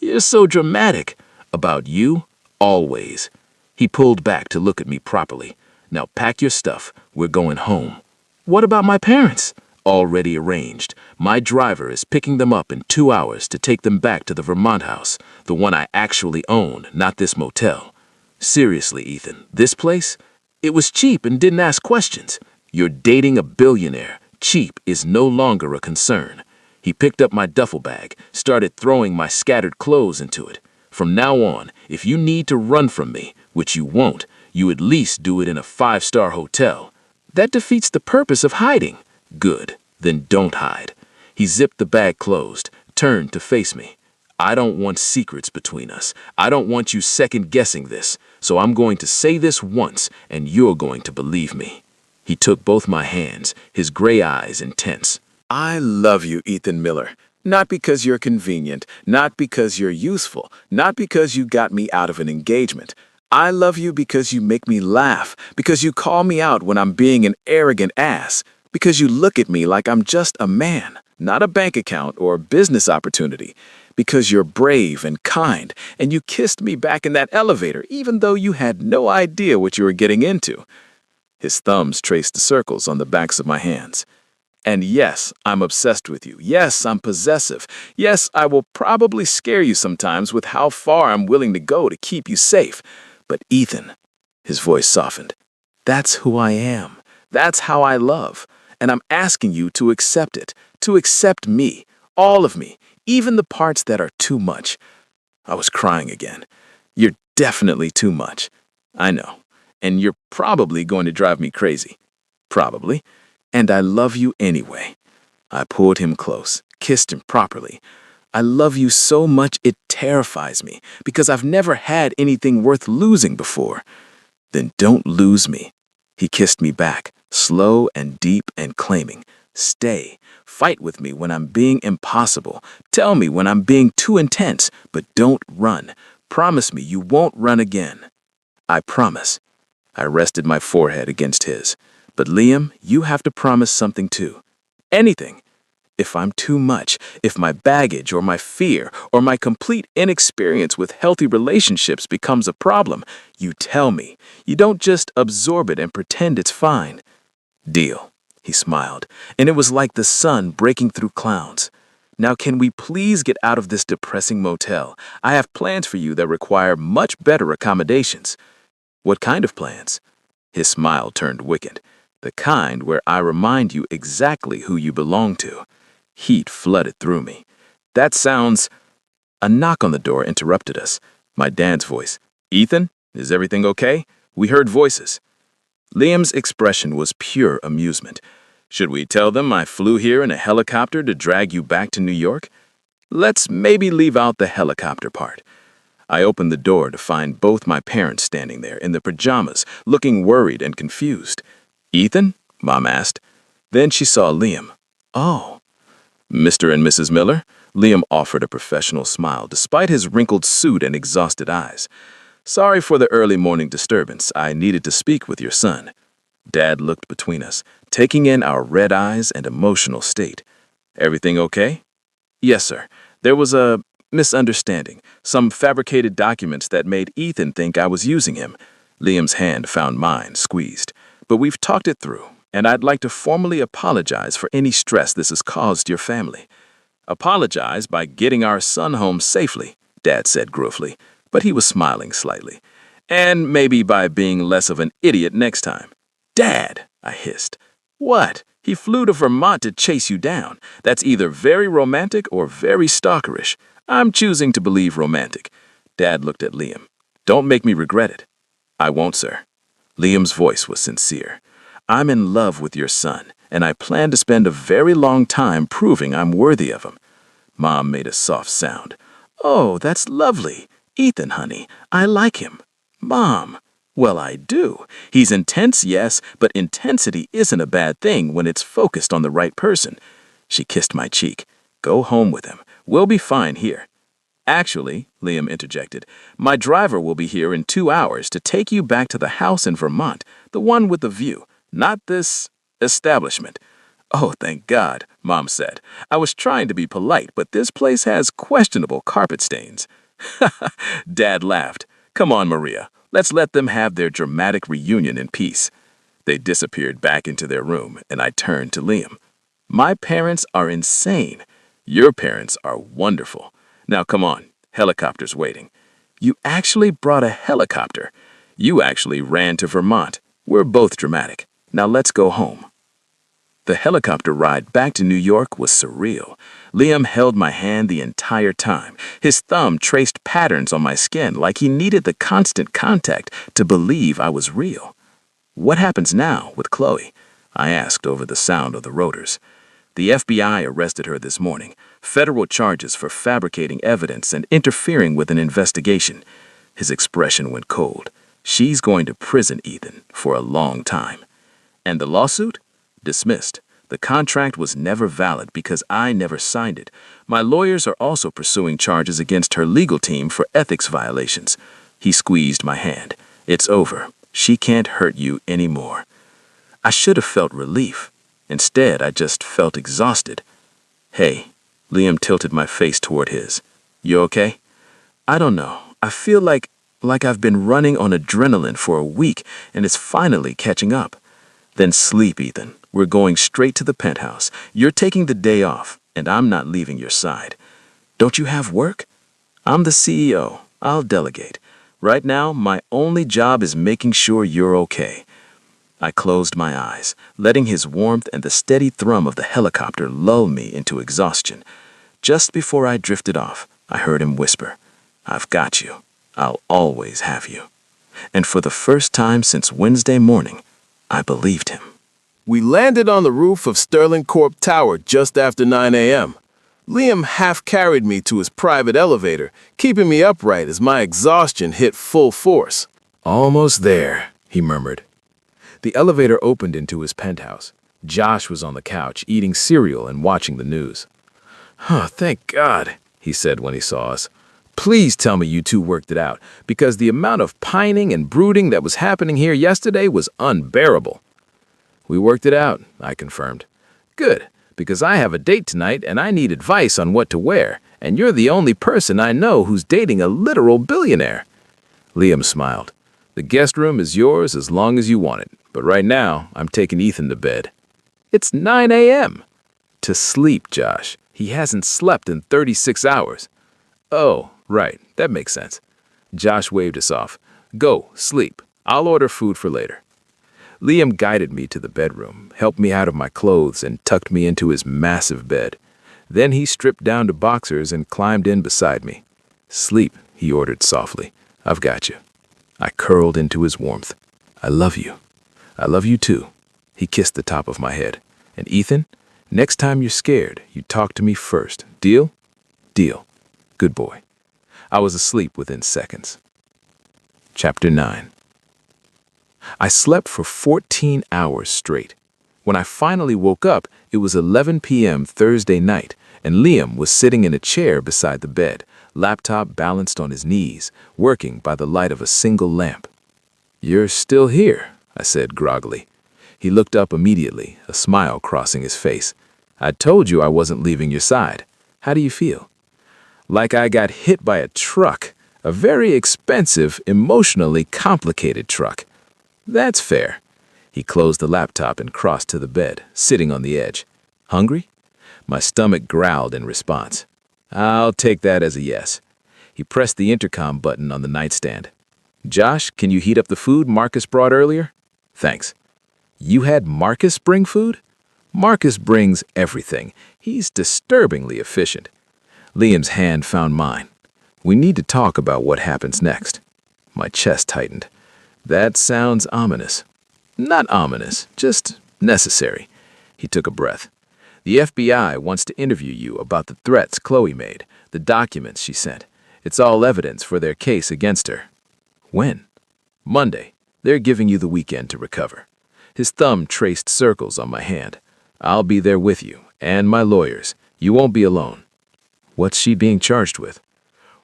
"You're so dramatic." "About you? Always." He pulled back to look at me properly. "Now pack your stuff. We're going home." "What about my parents?" "Already arranged. My driver is picking them up in 2 hours to take them back to the Vermont house, the one I actually own, not this motel." "Seriously, Ethan, this place? It was cheap and didn't ask questions. You're dating a billionaire. Cheap is no longer a concern." He picked up my duffel bag, started throwing my scattered clothes into it. "From now on, if you need to run from me, which you won't, you at least do it in a 5-star hotel." "That defeats the purpose of hiding." "Good. Then don't hide." He zipped the bag closed, turned to face me. "I don't want secrets between us. I don't want you second-guessing this. So I'm going to say this once, and you're going to believe me." He took both my hands, his gray eyes intense. "I love you, Ethan Miller. Not because you're convenient, not because you're useful, not because you got me out of an engagement. I love you because you make me laugh, because you call me out when I'm being an arrogant ass, because you look at me like I'm just a man, not a bank account or business opportunity, because you're brave and kind, and you kissed me back in that elevator even though you had no idea what you were getting into." His thumbs traced the circles on the backs of my hands. "And yes, I'm obsessed with you. Yes, I'm possessive. Yes, I will probably scare you sometimes with how far I'm willing to go to keep you safe. But Ethan," his voice softened, "that's who I am. That's how I love. And I'm asking you to accept it, to accept me, all of me, even the parts that are too much." I was crying again. "You're definitely too much. I know. And you're probably going to drive me crazy. Probably. And I love you anyway." I pulled him close, kissed him properly. "I love you so much it terrifies me, because I've never had anything worth losing before." "Then don't lose me." He kissed me back, slow and deep and claiming. "Stay. Fight with me when I'm being impossible. Tell me when I'm being too intense, but don't run. Promise me you won't run again." "I promise." I rested my forehead against his. "But Liam, you have to promise something too. Anything. If I'm too much, if my baggage or my fear or my complete inexperience with healthy relationships becomes a problem, you tell me. You don't just absorb it and pretend it's fine." "Deal." He smiled, and it was like the sun breaking through clouds. "Now can we please get out of this depressing motel? I have plans for you that require much better accommodations." "What kind of plans?" His smile turned wicked, the kind where I remind you exactly who you belong to. Heat flooded through me. That sounds... A knock on the door interrupted us. My dad's voice. "Ethan, is everything okay? We heard voices." Liam's expression was pure amusement. "Should we tell them I flew here in a helicopter to drag you back to New York? Let's maybe leave out the helicopter part." I opened the door to find both my parents standing there in their pajamas, looking worried and confused. "Ethan?" Mom asked. Then she saw Liam. "Oh." "Mr. and Mrs. Miller?" Liam offered a professional smile despite his wrinkled suit and exhausted eyes. "Sorry for the early morning disturbance. I needed to speak with your son." Dad looked between us, taking in our red eyes and emotional state. "Everything okay?" "Yes, sir. There was a misunderstanding, some fabricated documents that made Ethan think I was using him." Liam's hand found mine, squeezed. "But we've talked it through, and I'd like to formally apologize for any stress this has caused your family." "Apologize by getting our son home safely," Dad said gruffly, but he was smiling slightly. "And maybe by being less of an idiot next time." "Dad," I hissed. "What? He flew to Vermont to chase you down. That's either very romantic or very stalkerish. I'm choosing to believe romantic." Dad looked at Liam. "Don't make me regret it." "I won't, sir." Liam's voice was sincere. "I'm in love with your son, and I plan to spend a very long time proving I'm worthy of him." Mom made a soft sound. "Oh, that's lovely. Ethan, honey, I like him." "Mom." "Well, I do. He's intense, yes, but intensity isn't a bad thing when it's focused on the right person." She kissed my cheek. "Go home with him. We'll be fine here." "Actually," Liam interjected, "my driver will be here in 2 hours to take you back to the house in Vermont, the one with the view, not this establishment." "Oh, thank God," Mom said. "I was trying to be polite, but this place has questionable carpet stains." Dad laughed. "Come on, Maria. Let's let them have their dramatic reunion in peace." They disappeared back into their room, and I turned to Liam. "My parents are insane. Your parents are wonderful. Now come on, helicopter's waiting." "You actually brought a helicopter." "You actually ran to Vermont. We're both dramatic. Now let's go home." The helicopter ride back to New York was surreal. Liam held my hand the entire time. His thumb traced patterns on my skin like he needed the constant contact to believe I was real. "What happens now with Chloe?" I asked over the sound of the rotors. "The FBI arrested her this morning. Federal charges for fabricating evidence and interfering with an investigation." His expression went cold. "She's going to prison, Ethan, for a long time." "And the lawsuit?" "Dismissed. The contract was never valid because I never signed it. My lawyers are also pursuing charges against her legal team for ethics violations." He squeezed my hand. "It's over. She can't hurt you anymore." I should have felt relief. Instead, I just felt exhausted. "Hey," Liam tilted my face toward his. "You okay?" "I don't know. I feel like I've been running on adrenaline for a week and it's finally catching up." "Then sleep, Ethan. We're going straight to the penthouse. You're taking the day off, and I'm not leaving your side." "Don't you have work?" "I'm the CEO. I'll delegate. Right now, my only job is making sure you're okay." I closed my eyes, letting his warmth and the steady thrum of the helicopter lull me into exhaustion. Just before I drifted off, I heard him whisper, "I've got you. I'll always have you." And for the first time since Wednesday morning, I believed him. We landed on the roof of Sterling Corp Tower just after 9 a.m. Liam half-carried me to his private elevator, keeping me upright as my exhaustion hit full force. "Almost there," he murmured. The elevator opened into his penthouse. Josh was on the couch, eating cereal and watching the news. "Oh, thank God," he said when he saw us. "Please tell me you two worked it out, because the amount of pining and brooding that was happening here yesterday was unbearable." "We worked it out," I confirmed. "Good, because I have a date tonight and I need advice on what to wear, and you're the only person I know who's dating a literal billionaire." Liam smiled. "The guest room is yours as long as you want it, but right now I'm taking Ethan to bed." "It's 9 a.m. "To sleep, Josh. He hasn't slept in 36 hours. "Oh, right, that makes sense." Josh waved us off. "Go, sleep. I'll order food for later." Liam guided me to the bedroom, helped me out of my clothes, and tucked me into his massive bed. Then he stripped down to boxers and climbed in beside me. "Sleep," he ordered softly. "I've got you." I curled into his warmth. "I love you." "I love you too." He kissed the top of my head. "And Ethan, next time you're scared, you talk to me first. Deal?" "Deal." "Good boy." I was asleep within seconds. Chapter 9. I slept for 14 hours straight. When I finally woke up, it was 11 p.m. Thursday night, and Liam was sitting in a chair beside the bed, laptop balanced on his knees, working by the light of a single lamp. "You're still here," I said groggily. He looked up immediately, a smile crossing his face. "I told you I wasn't leaving your side. How do you feel?" "Like I got hit by a truck, a very expensive, emotionally complicated truck." "That's fair." He closed the laptop and crossed to the bed, sitting on the edge. "Hungry?" My stomach growled in response. "I'll take that as a yes." He pressed the intercom button on the nightstand. "Josh, can you heat up the food Marcus brought earlier?" "Thanks." "You had Marcus bring food?" "Marcus brings everything. He's disturbingly efficient." Liam's hand found mine. "We need to talk about what happens next." My chest tightened. "That sounds ominous." "Not ominous, just necessary." He took a breath. "The FBI wants to interview you about the threats Chloe made, the documents she sent. It's all evidence for their case against her." "When?" "Monday. They're giving you the weekend to recover." His thumb traced circles on my hand. "I'll be there with you, and my lawyers. You won't be alone." "What's she being charged with?"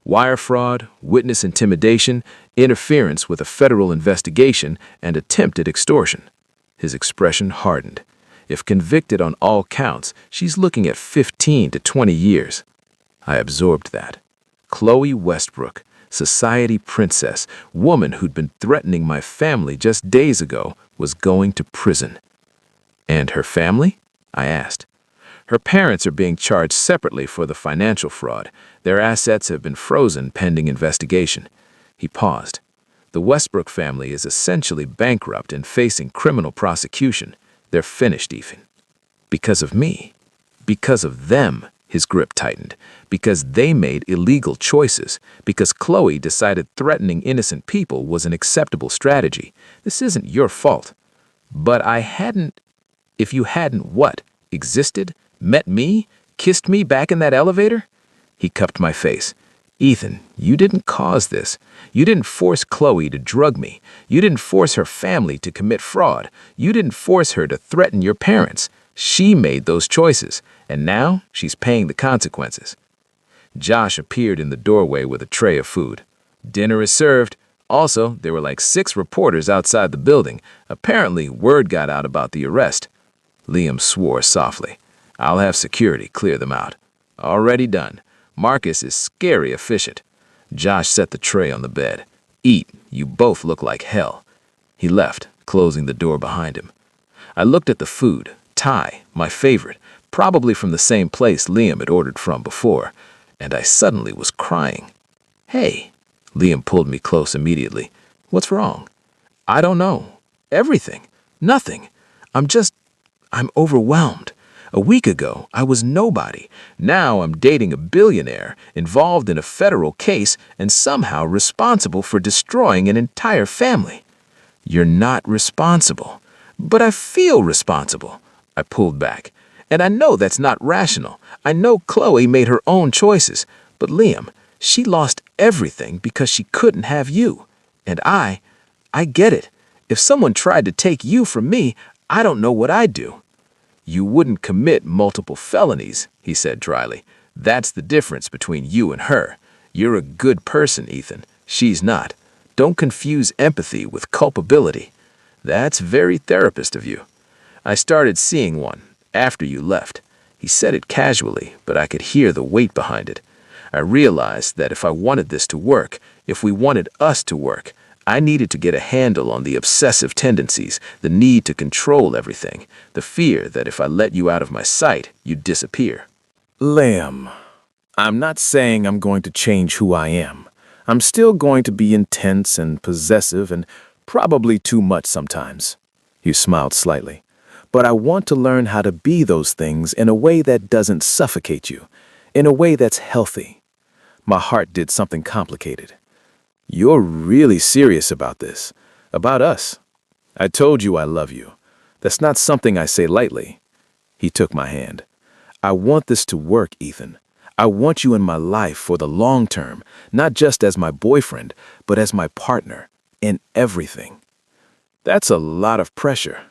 "Wire fraud, witness intimidation, interference with a federal investigation, and attempted extortion." His expression hardened. "If convicted on all counts, she's looking at 15 to 20 years. I absorbed that. Chloe Westbrook, society princess, woman who'd been threatening my family just days ago, was going to prison. "And her family?" I asked. "Her parents are being charged separately for the financial fraud. Their assets have been frozen pending investigation." He paused. "The Westbrook family is essentially bankrupt and facing criminal prosecution. They're finished, Ethan." "Because of me. Because of them." His grip tightened. "Because they made illegal choices. Because Chloe decided threatening innocent people was an acceptable strategy. This isn't your fault." "But I hadn't—" "If you hadn't what? Existed? Met me? Kissed me back in that elevator?" He cupped my face. "Ethan, you didn't cause this. You didn't force Chloe to drug me. You didn't force her family to commit fraud. You didn't force her to threaten your parents. She made those choices, and now she's paying the consequences." Josh appeared in the doorway with a tray of food. "Dinner is served." Also, there were like 6 reporters outside the building. Apparently, word got out about the arrest. Liam swore softly. "I'll have security clear them out." "Already done. Marcus is scary efficient." Josh set the tray on the bed. "Eat. You both look like hell." He left, closing the door behind him. I looked at the food. Thai, my favorite, probably from the same place Liam had ordered from before, and I suddenly was crying. "Hey." Liam pulled me close immediately. "What's wrong?" "I don't know. Everything. Nothing. I'm overwhelmed. A week ago, I was nobody. Now I'm dating a billionaire, involved in a federal case, and somehow responsible for destroying an entire family." "You're not responsible." "But I feel responsible." I pulled back. "And I know that's not rational. I know Chloe made her own choices. But Liam, she lost everything because she couldn't have you. And I get it. If someone tried to take you from me, I don't know what I'd do." "You wouldn't commit multiple felonies," he said dryly. "That's the difference between you and her. You're a good person, Ethan. She's not. Don't confuse empathy with culpability." "That's very therapist of you." "I started seeing one after you left." He said it casually, but I could hear the weight behind it. I realized that if I wanted this to work, if we wanted us to work, I needed to get a handle on the obsessive tendencies, the need to control everything, the fear that if I let you out of my sight, you'd disappear. Liam, I'm not saying I'm going to change who I am. I'm still going to be intense and possessive and probably too much sometimes. You smiled slightly. But I want to learn how to be those things in a way that doesn't suffocate you, in a way that's healthy. My heart did something complicated. You're really serious about this, about us. I told you I love you. That's not something I say lightly. He took my hand. I want this to work, Ethan. I want you in my life for the long term, not just as my boyfriend, but as my partner, in everything. That's a lot of pressure.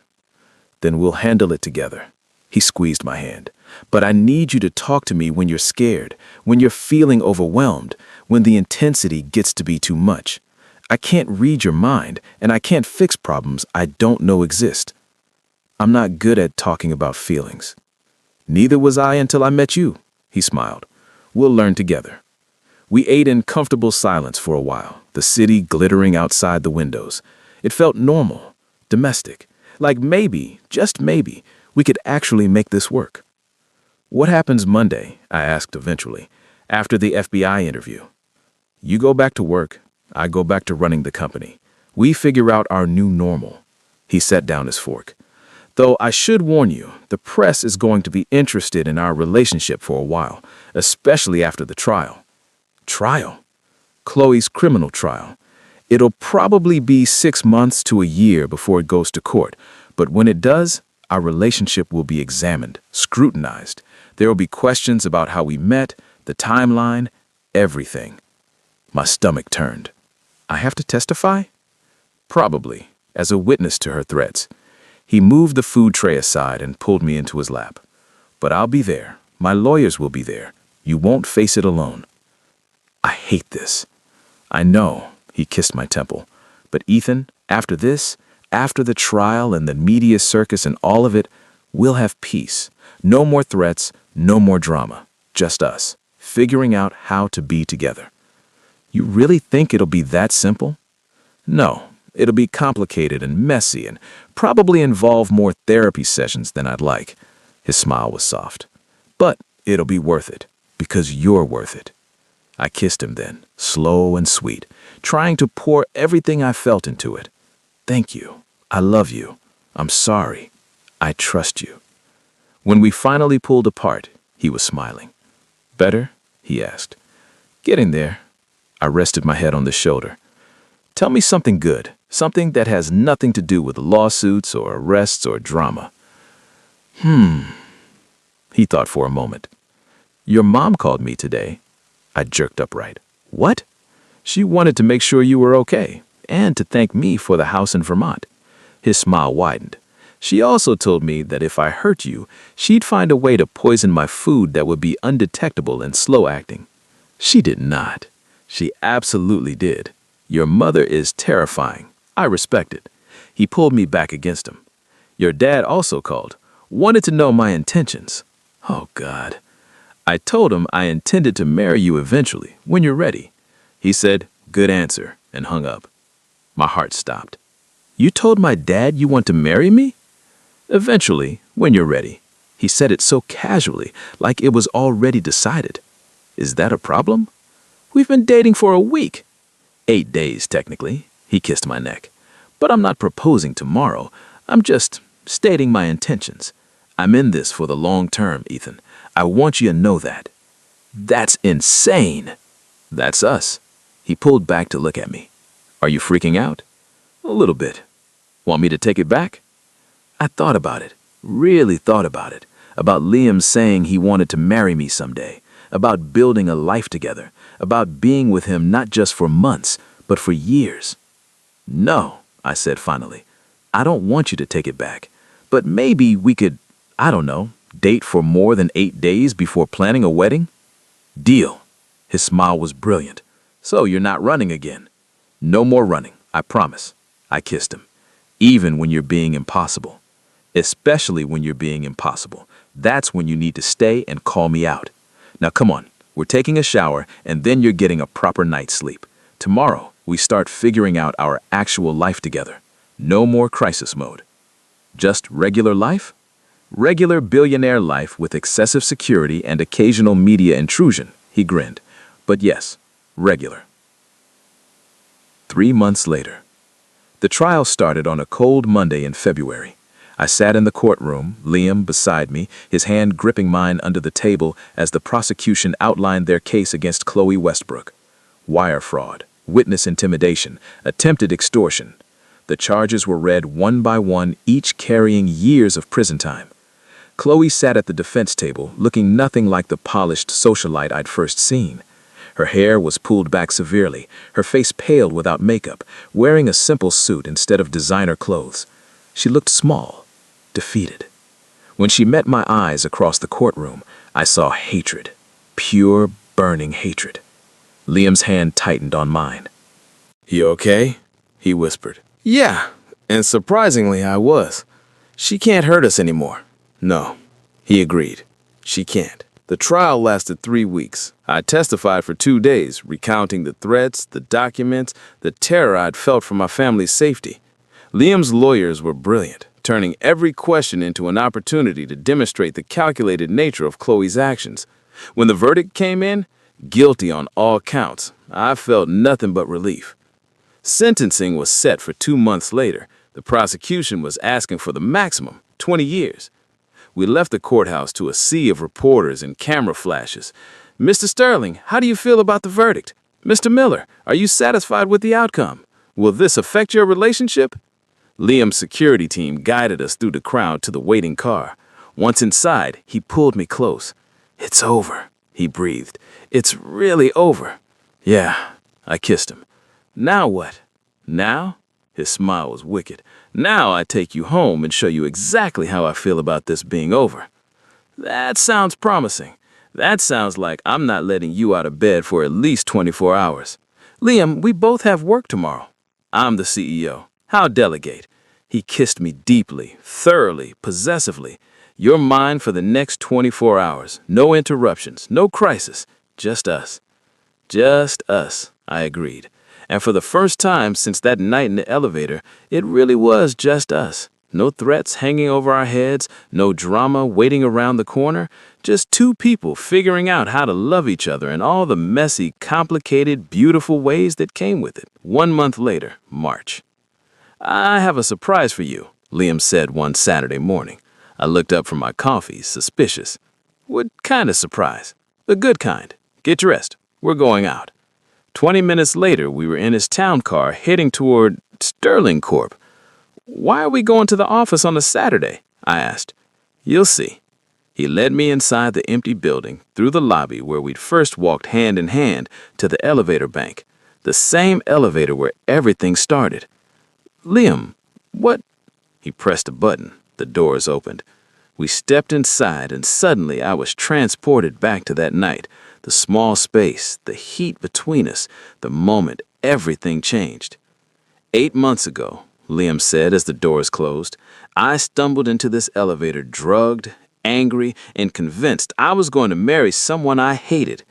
Then we'll handle it together. He squeezed my hand. But I need you to talk to me when you're scared, when you're feeling overwhelmed, when the intensity gets to be too much. I can't read your mind, and I can't fix problems I don't know exist. I'm not good at talking about feelings. Neither was I until I met you, he smiled. We'll learn together. We ate in comfortable silence for a while, the city glittering outside the windows. It felt normal, domestic, like maybe, just maybe, we could actually make this work. What happens Monday? I asked eventually, after the FBI interview. You go back to work, I go back to running the company. We figure out our new normal. He set down his fork. Though I should warn you, the press is going to be interested in our relationship for a while, especially after the trial. Trial? Chloe's criminal trial. It'll probably be 6 months to a year before it goes to court, but when it does, our relationship will be examined, scrutinized. There will be questions about how we met, the timeline, everything. My stomach turned. I have to testify? Probably, as a witness to her threats. He moved the food tray aside and pulled me into his lap. But I'll be there. My lawyers will be there. You won't face it alone. I hate this. I know, he kissed my temple. But Ethan, after this, after the trial and the media circus and all of it, we'll have peace. No more threats, no more drama. Just us, figuring out how to be together. You really think it'll be that simple? No. It'll be complicated and messy and probably involve more therapy sessions than I'd like. His smile was soft. But it'll be worth it, because you're worth it. I kissed him then, slow and sweet, trying to pour everything I felt into it. Thank you. I love you. I'm sorry. I trust you. When we finally pulled apart, he was smiling. Better? He asked. Getting there. I rested my head on the shoulder. Tell me something good. Something that has nothing to do with lawsuits or arrests or drama. He thought for a moment. Your mom called me today. I jerked upright. What? She wanted to make sure you were okay, and to thank me for the house in Vermont. His smile widened. She also told me that if I hurt you, she'd find a way to poison my food that would be undetectable and slow-acting. She did not. She absolutely did. Your mother is terrifying. I respect it. He pulled me back against him. Your dad also called. Wanted to know my intentions. Oh, God. I told him I intended to marry you eventually, when you're ready. He said, good answer, and hung up. My heart stopped. You told my dad you want to marry me? Eventually, when you're ready. He said it so casually, like it was already decided. Is that a problem? We've been dating for a week. 8 days, technically. He kissed my neck. But I'm not proposing tomorrow. I'm just stating my intentions. I'm in this for the long term, Ethan. I want you to know that. That's insane. That's us. He pulled back to look at me. Are you freaking out? A little bit. Want me to take it back? I thought about it. Really thought about it. About Liam saying he wanted to marry me someday. About building a life together. About being with him not just for months, but for years. No, I said finally. I don't want you to take it back. But maybe we could, I don't know, date for more than 8 days before planning a wedding? Deal. His smile was brilliant. So you're not running again. No more running, I promise. I kissed him. Even when you're being impossible. Especially when you're being impossible. That's when you need to stay and call me out. Now come on, we're taking a shower and then you're getting a proper night's sleep. Tomorrow, we start figuring out our actual life together. No more crisis mode. Just regular life? Regular billionaire life with excessive security and occasional media intrusion, he grinned. But yes, regular. 3 months later. The trial started on a cold Monday in February. I sat in the courtroom, Liam beside me, his hand gripping mine under the table as the prosecution outlined their case against Chloe Westbrook. Wire fraud, witness intimidation, attempted extortion. The charges were read one by one, each carrying years of prison time. Chloe sat at the defense table, looking nothing like the polished socialite I'd first seen. Her hair was pulled back severely, her face paled without makeup, wearing a simple suit instead of designer clothes. She looked small, defeated. When she met my eyes across the courtroom, I saw hatred, pure, burning hatred. Liam's hand tightened on mine. "You okay?" he whispered. "Yeah, and surprisingly I was. She can't hurt us anymore." "No," he agreed. "She can't." The trial lasted 3 weeks. I testified for 2 days, recounting the threats, the documents, the terror I'd felt for my family's safety. Liam's lawyers were brilliant, turning every question into an opportunity to demonstrate the calculated nature of Chloe's actions. When the verdict came in, guilty on all counts, I felt nothing but relief. Sentencing was set for 2 months later. The prosecution was asking for the maximum, 20 years. We left the courthouse to a sea of reporters and camera flashes. "Mr. Sterling, how do you feel about the verdict? Mr. Miller, are you satisfied with the outcome? Will this affect your relationship?" Liam's security team guided us through the crowd to the waiting car. Once inside, he pulled me close. "It's over," he breathed. "It's really over." "Yeah," I kissed him. "Now what?" "Now?" His smile was wicked. "Now I take you home and show you exactly how I feel about this being over." That sounds promising. That sounds like I'm not letting you out of bed for at least 24 hours. "Liam, we both have work tomorrow." "I'm the CEO. How delegate?" He kissed me deeply, thoroughly, possessively. "You're mine for the next 24 hours. No interruptions, no crisis. Just us." "Just us," I agreed. And for the first time since that night in the elevator, it really was just us. No threats hanging over our heads, no drama waiting around the corner, just two people figuring out how to love each other in all the messy, complicated, beautiful ways that came with it. 1 month later, March. "I have a surprise for you," Liam said one Saturday morning. I looked up from my coffee, suspicious. "What kind of surprise?" "The good kind. Get dressed. We're going out." 20 minutes later, we were in his town car heading toward Sterling Corp. "Why are we going to the office on a Saturday?" I asked. "You'll see." He led me inside the empty building, through the lobby where we'd first walked hand in hand to the elevator bank, the same elevator where everything started. "Liam, what?" He pressed a button. The doors opened. We stepped inside, and suddenly I was transported back to that night. The small space, the heat between us, the moment everything changed. 8 months ago, Liam said as the doors closed, I stumbled into this elevator drugged, angry, and convinced I was going to marry someone I hated.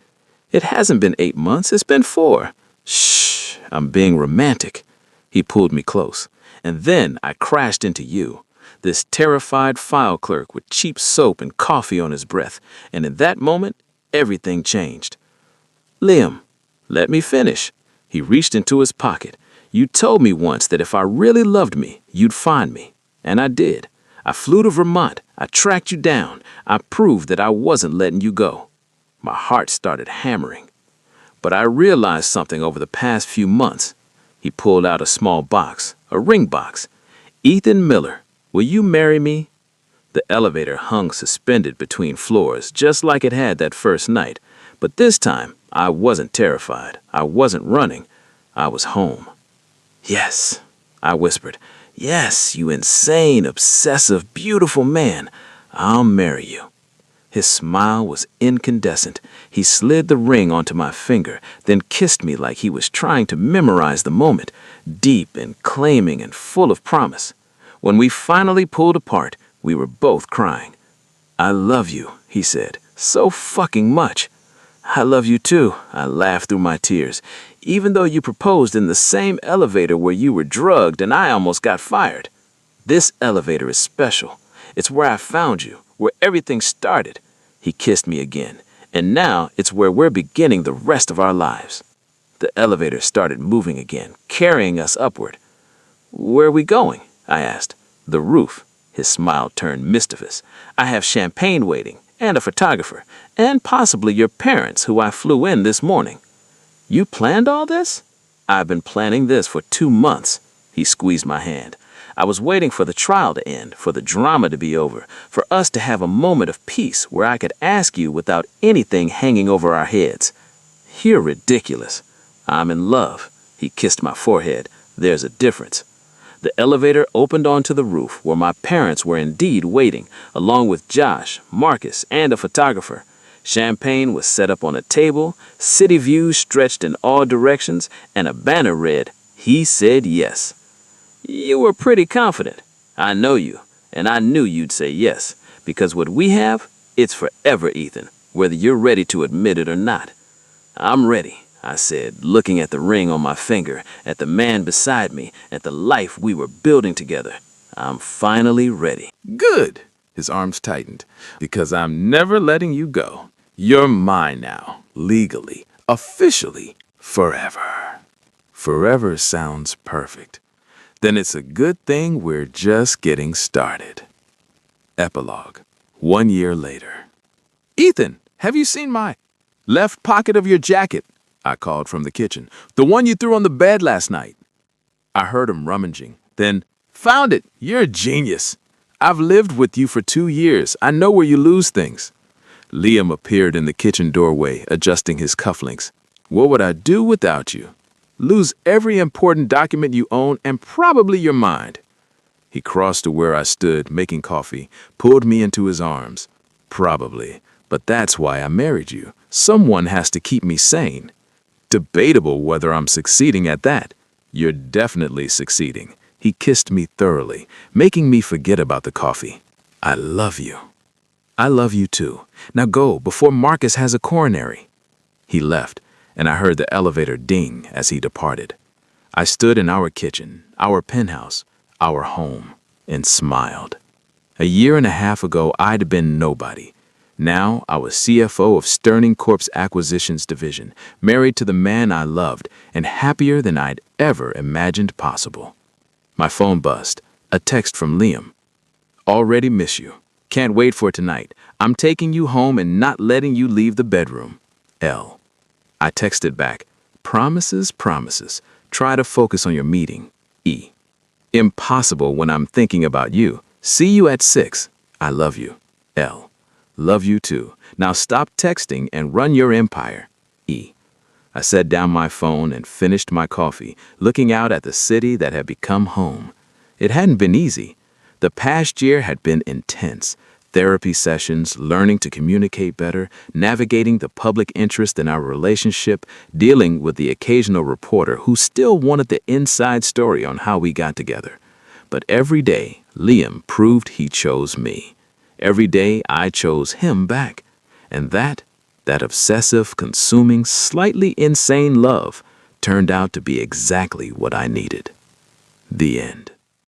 It hasn't been 8 months, it's been 4. Shh, I'm being romantic. He pulled me close. And then I crashed into you, this terrified file clerk with cheap soap and coffee on his breath, and in that moment, everything changed. "Liam, let me finish." He reached into his pocket. "You told me once that if I really loved me, you'd find me. And I did. I flew to Vermont. I tracked you down. I proved that I wasn't letting you go." My heart started hammering. "But I realized something over the past few months." He pulled out a small box, a ring box. "Ethan Miller, will you marry me?" The elevator hung suspended between floors, just like it had that first night. But this time, I wasn't terrified. I wasn't running. I was home. "Yes," I whispered. "Yes, you insane, obsessive, beautiful man. I'll marry you." His smile was incandescent. He slid the ring onto my finger, then kissed me like he was trying to memorize the moment, deep and claiming and full of promise. When we finally pulled apart, we were both crying. "I love you," he said, "so fucking much." "I love you too," I laughed through my tears, "even though you proposed in the same elevator where you were drugged and I almost got fired. This elevator is special. It's where I found you, where everything started." He kissed me again, "And now it's where we're beginning the rest of our lives." The elevator started moving again, carrying us upward. Where are we going? I asked. The roof. His smile turned mischievous. I have champagne waiting, and a photographer, and possibly your parents who I flew in this morning. You planned all this? I've been planning this for 2 months. He squeezed my hand. I was waiting for the trial to end, for the drama to be over, for us to have a moment of peace where I could ask you without anything hanging over our heads. You're ridiculous. I'm in love. He kissed my forehead. There's a difference. The elevator opened onto the roof where my parents were indeed waiting, along with Josh, Marcus, and a photographer. Champagne was set up on a table, city views stretched in all directions, and a banner read, "He said yes." You were pretty confident. I know you, and I knew you'd say yes, because what we have, it's forever, Ethan, whether you're ready to admit it or not. I'm ready, I said, looking at the ring on my finger, at the man beside me, at the life we were building together. I'm finally ready. Good. His arms tightened. Because I'm never letting you go. You're mine now, legally, officially, forever. Forever sounds perfect. Then it's a good thing we're just getting started. Epilogue. 1 year later. Ethan, have you seen my left pocket of your jacket? I called from the kitchen. The one you threw on the bed last night. I heard him rummaging. Then, found it. You're a genius. I've lived with you for 2 years. I know where you lose things. Liam appeared in the kitchen doorway, adjusting his cufflinks. What would I do without you? Lose every important document you own and probably your mind. He crossed to where I stood, making coffee, pulled me into his arms. Probably, but that's why I married you. Someone has to keep me sane. Debatable whether I'm succeeding at that. You're definitely succeeding. He kissed me thoroughly, making me forget about the coffee. I love you. I love you too. Now go before Marcus has a coronary. He left, and I heard the elevator ding as he departed. I stood in our kitchen, our penthouse, our home, and smiled. 1.5 years ago, I'd been nobody. Now I was CFO of Sterling Corp's Acquisitions Division, married to the man I loved, and happier than I'd ever imagined possible. My phone buzzed. A text from Liam. Already miss you. Can't wait for tonight. I'm taking you home and not letting you leave the bedroom. L. I texted back. Promises, promises. Try to focus on your meeting. E. Impossible when I'm thinking about you. See you at 6. I love you. L. Love you too. Now stop texting and run your empire. E. I set down my phone and finished my coffee, looking out at the city that had become home. It hadn't been easy. The past year had been intense. Therapy sessions, learning to communicate better, navigating the public interest in our relationship, dealing with the occasional reporter who still wanted the inside story on how we got together. But every day, Liam proved he chose me. Every day, I chose him back. And that obsessive, consuming, slightly insane love turned out to be exactly what I needed. The end.